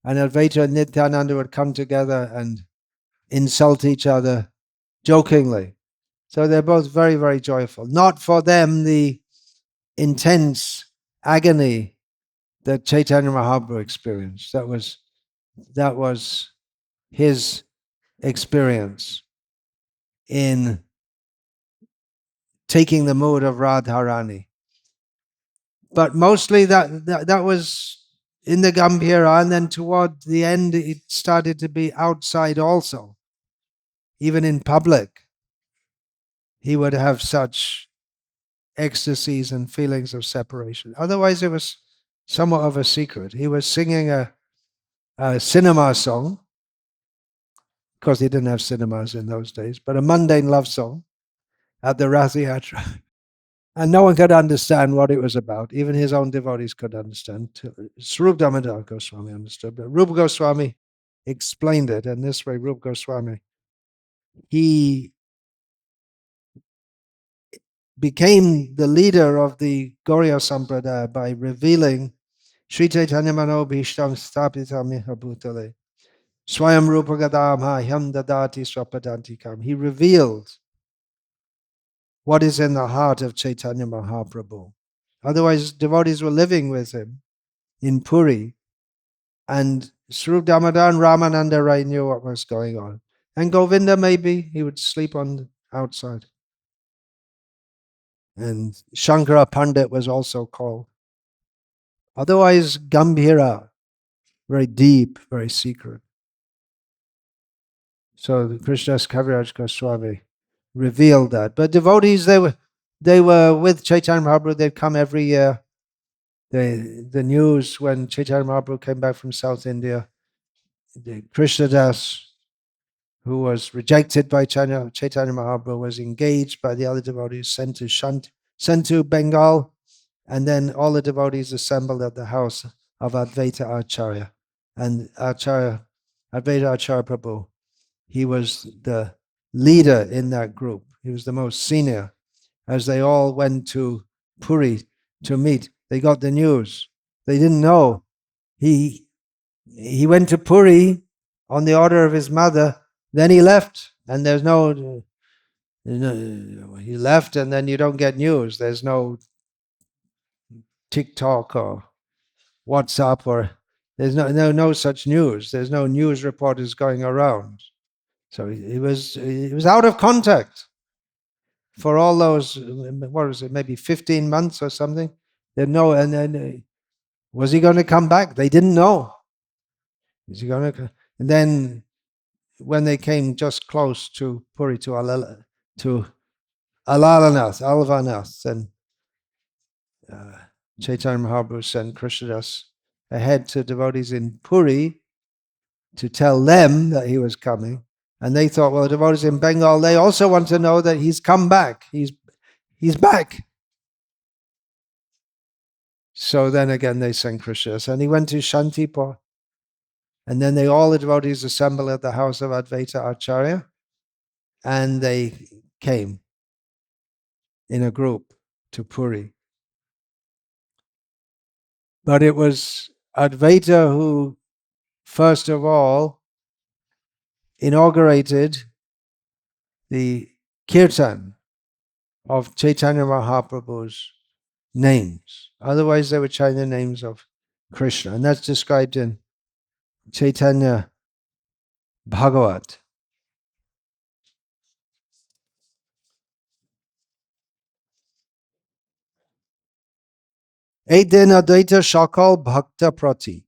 And Advaita and Nityananda would come together and insult each other jokingly. So they're both very, very joyful. Not for them the intense agony that Chaitanya Mahaprabhu experienced. That was his experience in taking the mood of Radharani. But mostly that was in the Gambhira, and then toward the end it started to be outside also. Even in public, he would have such ecstasies and feelings of separation. Otherwise, it was somewhat of a secret. He was singing a cinema song, because he didn't have cinemas in those days, but a mundane love song at the Rath Yatra. And no one could understand what it was about. Even his own devotees could understand. Swarup Damodar Goswami understood, but Rupa Goswami explained it, and this way Rupa Goswami, he became the leader of the Gauriya Sampradaya by revealing Sri Chaitanya Mano Bhishtam Stapitam Iha Bhutale Swayam Rupa Gadamha Hyam Dadati Swapadantikam. He revealed what is in the heart of Chaitanya Mahaprabhu. Otherwise, devotees were living with him in Puri, and Swarup Damodar and Ramananda Rai knew what was going on. And Govinda, maybe he would sleep on the outside. And Shankara Pandit was also called. Otherwise, Gambhira, very deep, very secret. So the Krishnadas Kaviraj Goswami revealed that. But devotees, they were with Chaitanya Mahaprabhu. They'd come every year. The news when Chaitanya Mahaprabhu came back from South India, the Krishnadas, who was rejected by Chaitanya Mahaprabhu, was engaged by the other devotees, sent to Bengal, and then all the devotees assembled at the house of Advaita Acharya. And Advaita Acharya Prabhu, he was the leader in that group. He was the most senior. As they all went to Puri to meet, they got the news. They didn't know. He went to Puri on the order of his mother. Then he left, and he left, and then you don't get news. There's no TikTok or WhatsApp, or there's no such news. There's no news reporters going around. So he was out of contact for all those, what was it, maybe 15 months or something. They know, and then was he going to come back? They didn't know. Is he going to? And then when they came just close to Puri, to Alvanath, and Chaitanya Mahaprabhu sent Krishnadas ahead to devotees in Puri to tell them that he was coming. And they thought, well, the devotees in Bengal, they also want to know that he's come back. He's back. So then again, they sent Krishnadas. And he went to Shantipur. And then all the devotees assembled at the house of Advaita Acharya. And they came in a group to Puri. But it was Advaita who, first of all, inaugurated the kirtan of Chaitanya Mahaprabhu's names. Otherwise, they were chanting the names of Krishna. And that's described in Caitanya Bhagavatam. Eitin Advaita Shakal Bhakta Prati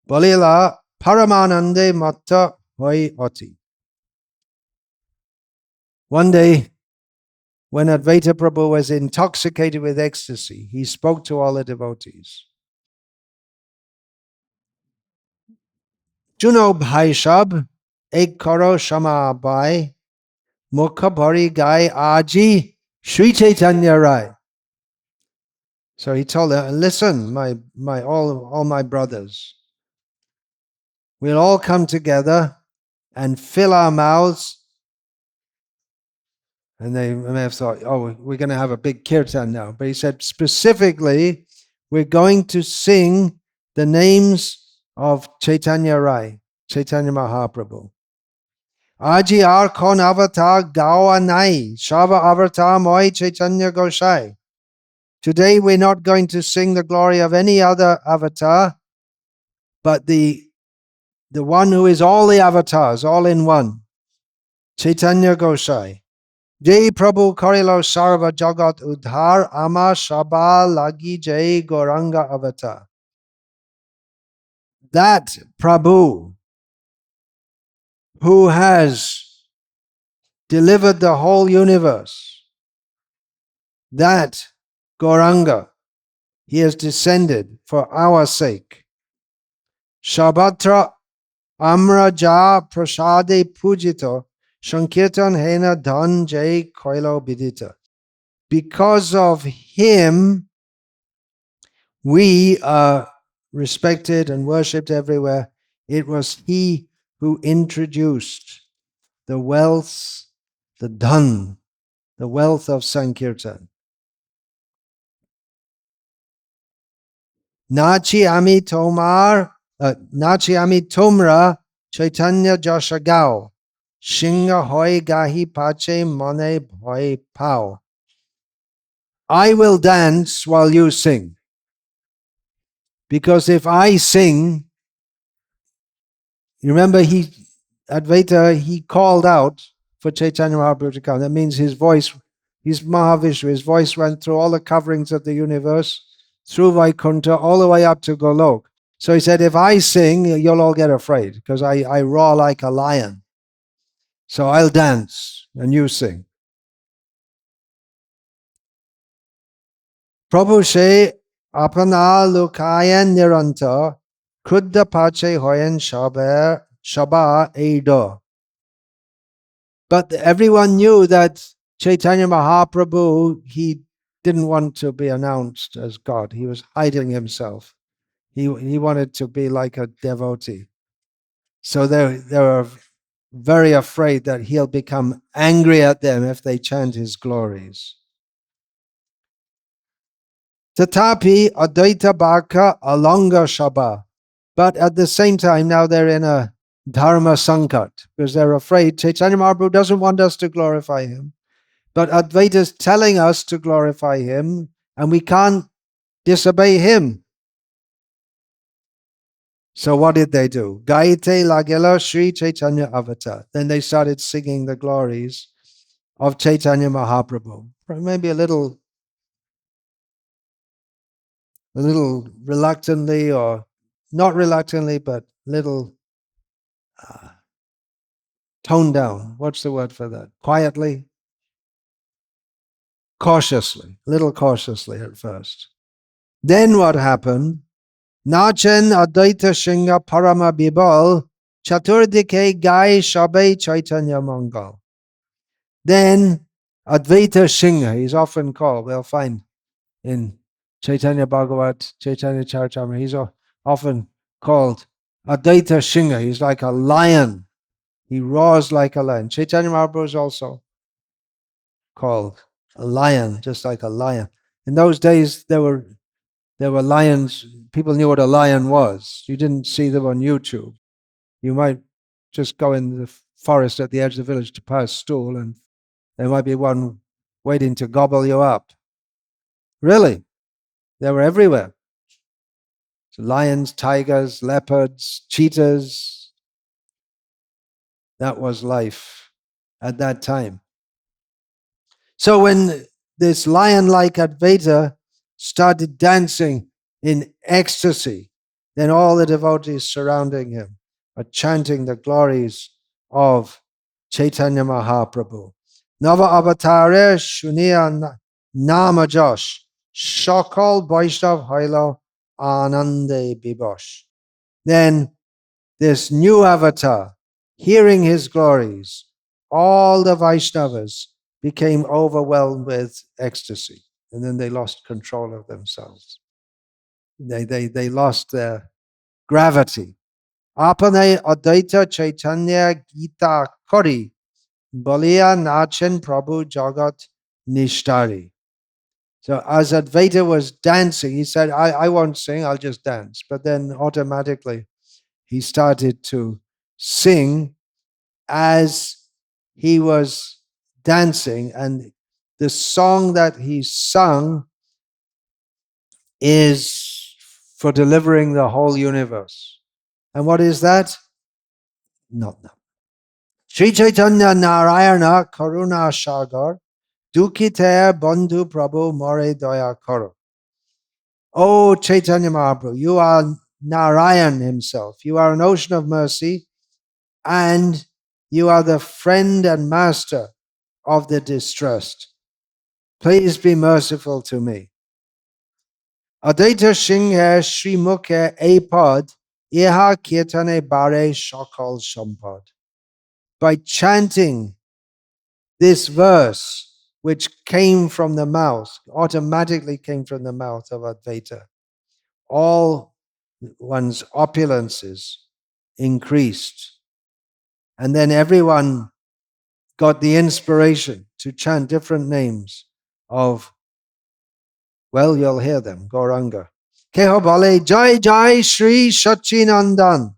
Balila Paramanande Matta Hoi Oti. One day, when Advaita Prabhu was intoxicated with ecstasy, he spoke to all the devotees. Juno Bhai Shab, Ek Karo Shama Bhai, Mukha Bhari Gai Aji, Sri Chaitanya Rai. So he told them, listen, all my brothers, we'll all come together and fill our mouths. And they may have thought, oh, we're going to have a big kirtan now. But he said, specifically, we're going to sing the names of Chaitanya Rai, Chaitanya Mahaprabhu. Aji ar kon avatar gawa nai, shava avatar moi Chaitanya Goshai. Today we're not going to sing the glory of any other avatar, but the one who is all the avatars, all in one, Chaitanya Goshai. Jai Prabhu Karilo Sarva Jagat Udhar Ama Shaba Lagi Jai Gauranga Avatar. That Prabhu who has delivered the whole universe, that Gauranga, he has descended for our sake. Shabatra Amra Ja Prasade Pujito Shankirtan Hena Dhan Jai Koilo Bidita. Because of him, we are respected and worshipped everywhere. It was he who introduced the wealth, the dhan, the wealth of Sankirtan. Nachi Ami Tomra Chaitanya Jashagao. Shinga hoi gahi pache mone bhoi pao. I will dance while you sing. Because if I sing, You remember Advaita, he called out for Chaitanya Mahaprabhu to come. That means his voice, he's Mahavishnu, his voice went through all the coverings of the universe, through Vaikuntha, all the way up to Golok. So he said, if I sing, you'll all get afraid, because I roar like a lion. So I'll dance, and you sing. Prabhu se apana lukayan niranta, kruddha pache hoyan shaba eido. But everyone knew that Chaitanya Mahaprabhu, he didn't want to be announced as God. He was hiding himself. He wanted to be like a devotee. So they were very afraid that he'll become angry at them if they chant his glories. Tatapi Advaita Bhaka Alanga Shaba. But at the same time, now they're in a dharma sankat, because they're afraid Chaitanya Mahaprabhu doesn't want us to glorify him. But Advaita is telling us to glorify him, and we can't disobey him. So what did they do? Gaite Lagela Sri Chaitanya Avatar. Then they started singing the glories of Chaitanya Mahaprabhu. Maybe a little reluctantly, or not reluctantly, but little toned down. What's the word for that? Quietly? Cautiously. A little cautiously at first. Then what happened? Nachen Advaita Shinga Parama Bibal Chaturdike Gai Shabe Chaitanya Mangal. Then Advaita Shinga, he's often called, we'll find in Chaitanya Bhagavat, Caitanya-caritamrta, he's often called Advaita Shinga. He's like a lion. He roars like a lion. Chaitanya Mahaprabhu is also called a lion, just like a lion. In those days, there were lions. People knew what a lion was. You didn't see them on YouTube. You might just go in the forest at the edge of the village to pass stool, and there might be one waiting to gobble you up. Really, they were everywhere. So lions, tigers, leopards, cheetahs. That was life at that time. So when this lion-like Advaita started dancing in ecstasy, then all the devotees surrounding him are chanting the glories of Chaitanya Mahaprabhu. Nava avatare shuniya nama josh, shakal Vaishnav hailo anande bibosh. Then this new avatar, hearing his glories, all the Vaishnavas became overwhelmed with ecstasy, and then they lost control of themselves. They lost their gravity. Apane Advaita Caitanya-Gita Kori, Baliya Nachen Prabhu Jagat Nishtari. So as Advaita was dancing, he said, I won't sing, I'll just dance. But then automatically he started to sing as he was dancing, and the song that he sung is for delivering the whole universe. And what is that? No. Sri Chaitanya Narayana Karuna Shagar Dukite Bandhu Prabhu More Daya Karo. Oh Chaitanya Mahaprabhu, you are Narayan himself. You are an ocean of mercy, and you are the friend and master of the distressed. Please be merciful to me. Advaita Shinghe Shri Mukhe Apad Iha Kirtane Bare Shakal Shampad. By chanting this verse, which came from the mouth, automatically came from the mouth of Advaita, all one's opulences increased. And then everyone got the inspiration to chant different names of, well, you'll hear them, Gauranga. Keho Bale Jai Jai Shri Sachinandan.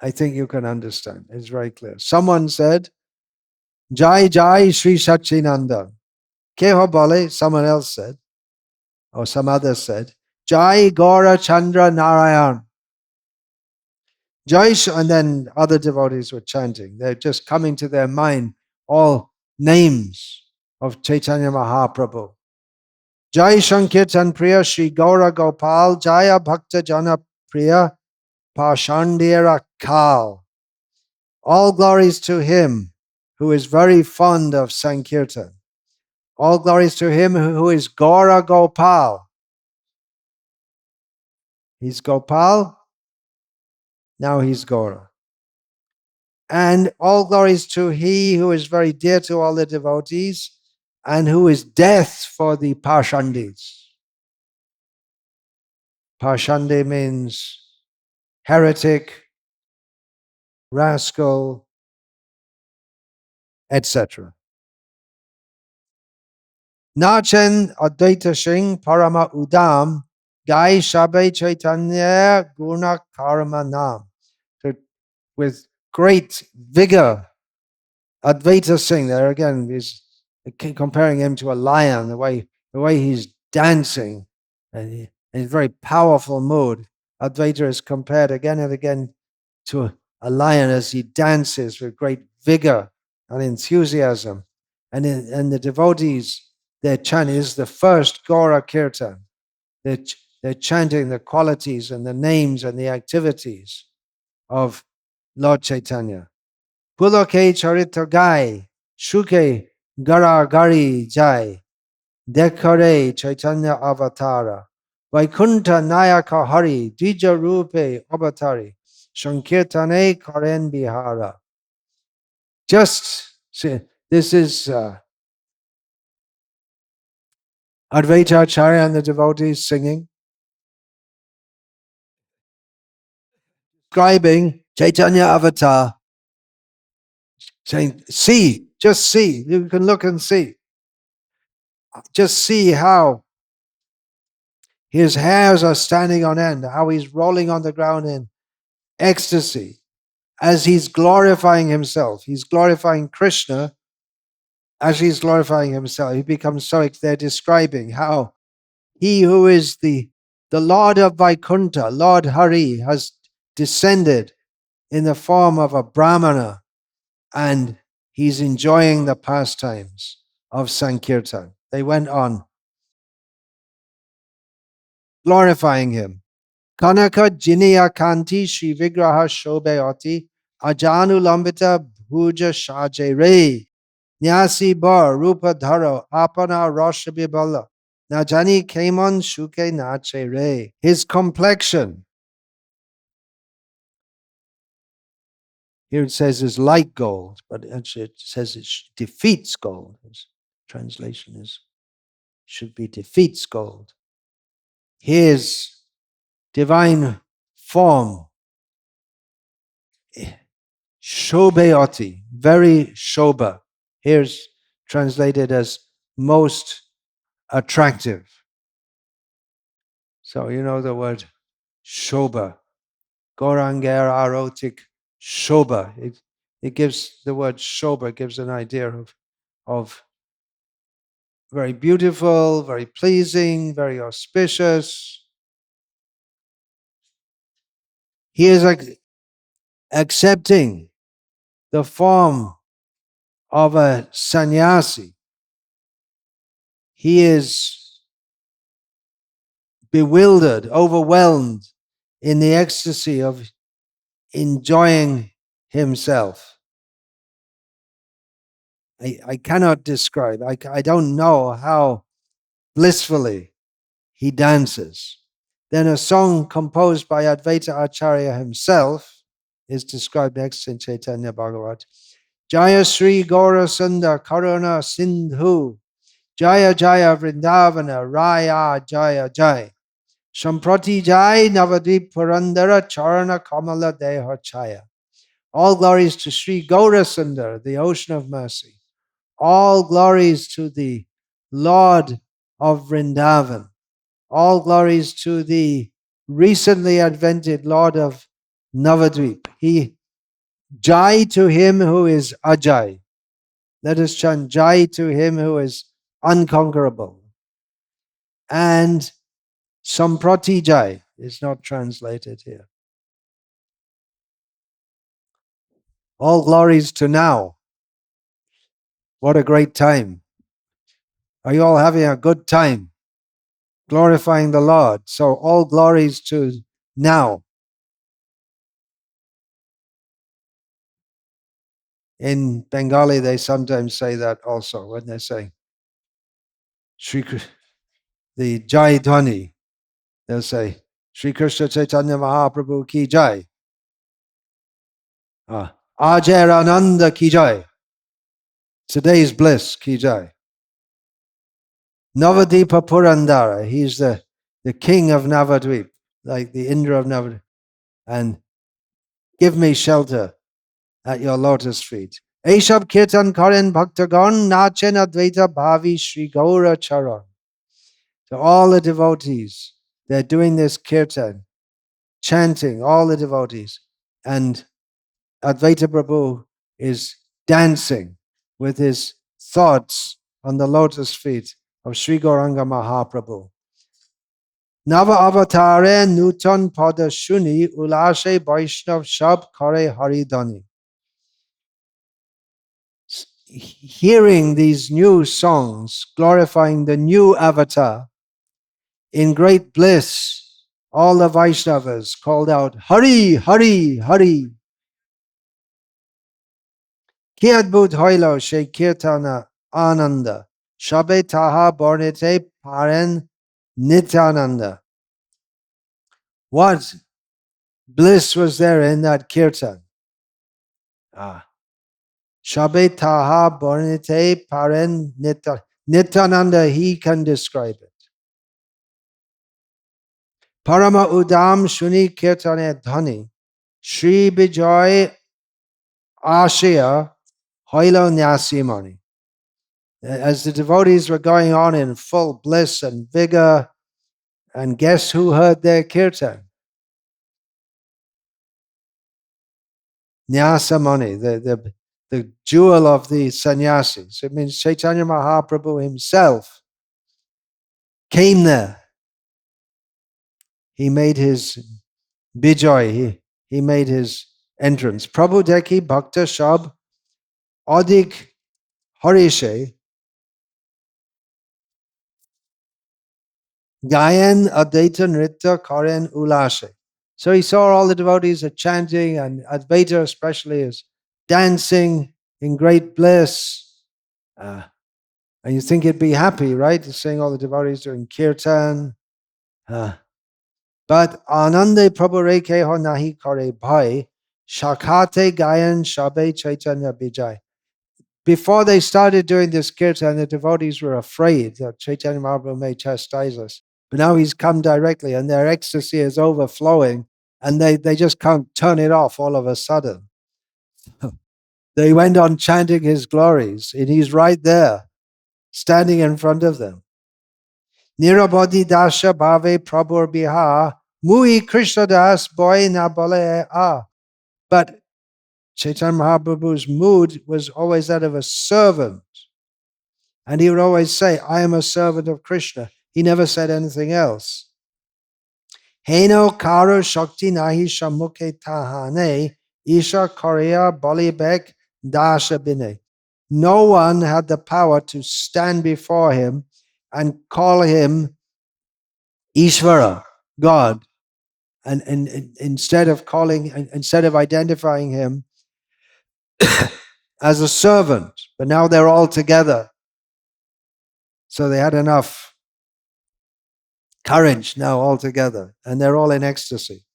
I think you can understand. It's very clear. Someone said, Jai Jai Shri Sachinandan. Keho Bale, someone else said, or some others said, Jai Gaura Chandra Narayan. Jai, and then other devotees were chanting. They're just coming to their mind all names of Chaitanya Mahaprabhu. Jai Sankirtan Priya Shri Gaura Gopal Jaya Bhakta Jana Priya Pashandira Kal. All glories to him who is very fond of Sankirtan. All glories to him who is Gaura Gopal. He's Gopal, now he's Gaura. And all glories to he who is very dear to all the devotees and who is death for the Pashandis. Pashande means heretic, rascal, etc. Nachen Advaita Singh Parama Udam Gai Shabe Chaitanya Guna Karma Nam. So with great vigor, Advaita Singh, there again, is comparing him to a lion, the way he's dancing, and in a very powerful mood. Advaita is compared again and again to a lion as he dances with great vigor and enthusiasm. And the devotees, their chant is the first Gaura Kirtan. They're chanting the qualities and the names and the activities of Lord Chaitanya. Puloke charita gai, shuke gara gari jai, dekare Chaitanya avatara, Vaikunta nayaka hari, dija rupe avatari, Sankirtane karen bihara. Just see, this is Advaita Acharya and the devotees singing, describing Chaitanya avatar, saying, see, just see, you can look and see. Just see how his hairs are standing on end, how he's rolling on the ground in ecstasy as he's glorifying himself. He's glorifying Krishna as he's glorifying himself. He becomes so, they're describing how he who is the Lord of Vaikuntha, Lord Hari, has descended in the form of a Brahmana and he's enjoying the pastimes of Sankirtan. They went on glorifying him. Kanaka Jiniya Kanti Shri Vigraha Shobeoti Ajanu Lambita Bhuja Shaje Re Nyasi Bar Rupa Dharo Apana Roshabibala Najani Kamon Shuke Nache Re. His complexion, here it says is like gold, but actually it says it defeats gold. His translation is should be defeats gold. His divine form, Shobeoti, very Shoba. Here's translated as most attractive. So you know the word Shoba. Goranger erotic Shoba. It gives the word Shoba gives an idea of very beautiful, very pleasing, very auspicious. He is accepting the form of a sannyasi. He is bewildered, overwhelmed in the ecstasy of enjoying himself. I cannot describe, I don't know how blissfully he dances. Then a song composed by Advaita Acharya himself is described next in Chaitanya Bhagavatam. Jaya Sri Gaura Sundar Karuna Sindhu Jaya Jaya Vrindavana Raya Jaya Jai Samprati Jai Navadip Purandara Charana Kamala Deha Chaya. All glories to Sri Gaura Sundar, the ocean of mercy. All glories to the Lord of Vrindavan. All glories to the recently advented Lord of Navadvip. Jai to him who is Ajai. Let us chant Jai to him who is unconquerable. And Samprati Jai is not translated here. All glories to now. What a great time. Are you all having a good time? Glorifying the Lord. So all glories to now. In Bengali, they sometimes say that also when they say the Jai Dhwani. They'll say, Sri Krishna Chaitanya Mahaprabhu ki Jai. Ajer Ananda ki Jai. Today's bliss ki Jai. Navadipa Purandara. He's the king of Navadvip, like the Indra of Navadvip. And give me shelter at your lotus feet. Aishab Kirtan Karen Bhaktagon Nachen Advaita Bhavi Sri Gaura Charan. To all the devotees, they're doing this kirtan, chanting, all the devotees. And Advaita Prabhu is dancing with his thoughts on the lotus feet of Sri Gauranga Mahaprabhu. Nava avatare nutan pada shuni ulashe Vaishnav shab kare haridani. Hearing these new songs glorifying the new avatar, in great bliss, all the Vaishnavas called out, Hari, Hari, Hari. Ki adbhut hoilo she kirtana ananda, shabe taha bornite paren nityananda. What bliss was there in that kirtan? Shabe taha bornite paren nityananda, he can describe it. Parama udam shuni kirtane dhani, Shri Bijoy Ashia Hoilo Nyasimani. As the devotees were going on in full bliss and vigor, and guess who heard their kirtan? Nyasamani, the jewel of the sannyasis. It means Chaitanya Mahaprabhu himself came there. He made his bijoy, he made his entrance. Prabhu Deki Bhakta Shab Adik Harishe Gayan Advaita Nritta Karen Ulashe. So he saw all the devotees are chanting, and Advaita especially is dancing in great bliss. And you think he'd be happy, right? Seeing all the devotees doing kirtan. But Anande Prabhu Reke Ho Nahi Kare Bhai Shakate Gayan Shabe Chaitanya Bijay. Before they started doing this kirtan, the devotees were afraid that Chaitanya Mahaprabhu may chastise us. But now he's come directly, and their ecstasy is overflowing, and they just can't turn it off all of a sudden. They went on chanting his glories, and he's right there, standing in front of them. Nirabodhi dasha bhave prabhur biha, mui Krishna das boy na bale ah. But Chaitanya Mahaprabhu's mood was always that of a servant. And he would always say, I am a servant of Krishna. He never said anything else. Heno karo shakti nahi shamukhe tahane, isha korea bolibek dasha bine. No one had the power to stand before him and call him Ishvara, God. And instead of identifying him as a servant, but now they're all together. So they had enough courage now all together, and they're all in ecstasy.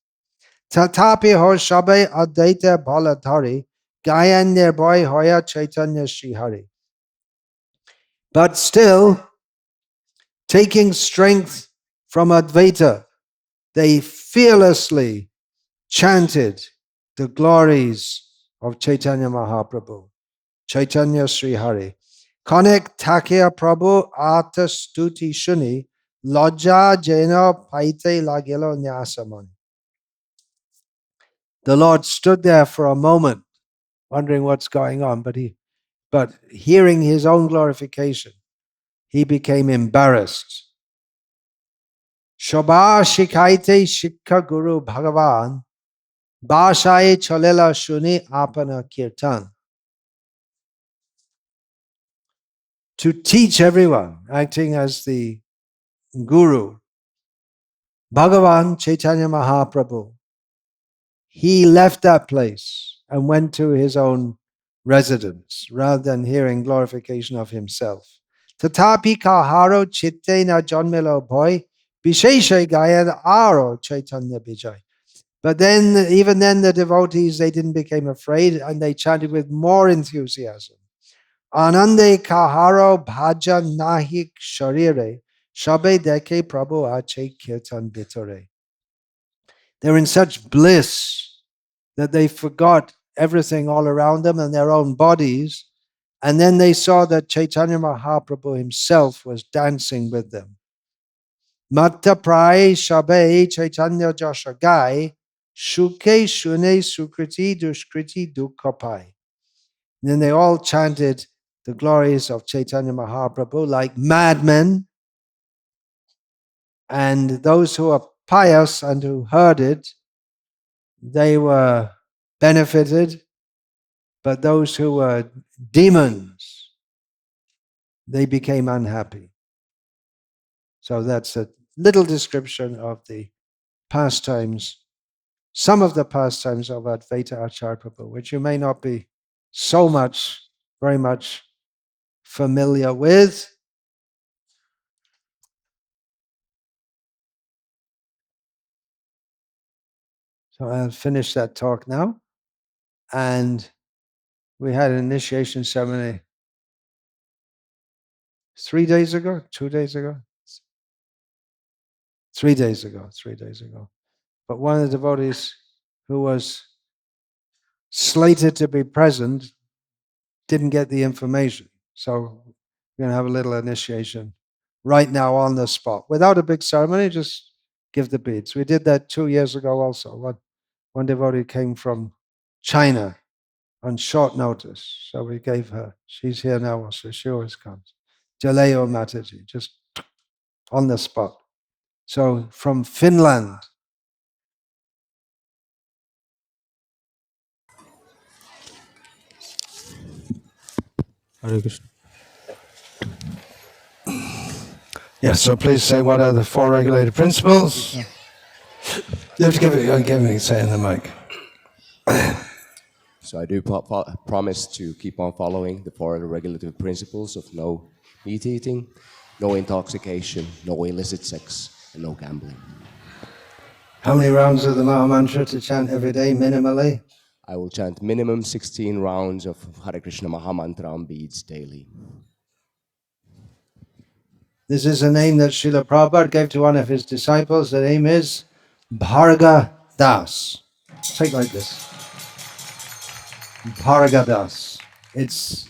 Tatapi ho shabe Advaita baladhari, gayan nirboy hoya Chaitanya Srihari. But still, taking strength from Advaita, they fearlessly chanted the glories of Chaitanya Mahaprabhu, Chaitanya Srihari. Konek Takya Prabhu Ata Stuti Shuni Lodja Jena Paite Lagelo Nyasamani. The Lord stood there for a moment, wondering what's going on, but hearing his own glorification, he became embarrassed. Shobha Shikaite Shikha Guru Bhagavan Bhashai cholela shuni apana kirtan. To teach everyone, acting as the guru, Bhagavan Chaitanya Mahaprabhu, he left that place and went to his own residence rather than hearing glorification of himself. Tatapi kaharo chitte na janmelo bhoy, bisheshe gayan aro Chaitanya Vijay. But then, even then, the devotees, they didn't become afraid and they chanted with more enthusiasm. Anande kaharo bhajan nahik sharire, shabe deke prabhu ache kirtan bitore. They're in such bliss that they forgot everything all around them and their own bodies. And then they saw that Chaitanya Mahaprabhu himself was dancing with them. Matta prai shabe Chaitanya jashagai, shuke shune sukriti duskriti dukhapai. Then they all chanted the glories of Chaitanya Mahaprabhu like madmen. And those who are pious and who heard it, they were benefited. But those who were demons, they became unhappy. So that's a little description of the pastimes, some of the pastimes of Advaita Acharya Prabhu, which you may not be very much familiar with. So I'll finish that talk now. And we had an initiation ceremony 3 days ago, 2 days ago, 3 days ago, 3 days ago. But one of the devotees who was slated to be present didn't get the information. So we're going to have a little initiation right now on the spot. Without a big ceremony, just give the beads. We did that 2 years ago also. One devotee came from China on short notice. So we gave her, she's here now also, she always comes. Jaleo Mataji, just on the spot. So from Finland. Hare Krishna. Yes, so please say what are the four regulated principles? Yeah. You have to give me say in the mic. So I do promise to keep on following the four regulative principles of no meat eating, no intoxication, no illicit sex, and no gambling. How many rounds of the Maha Mantra to chant every day minimally? I will chant minimum 16 rounds of Hare Krishna Maha Mantra on beads daily. This is a name that Srila Prabhupada gave to one of his disciples. The name is Bharga Das. Take like this. Bharga Das. It's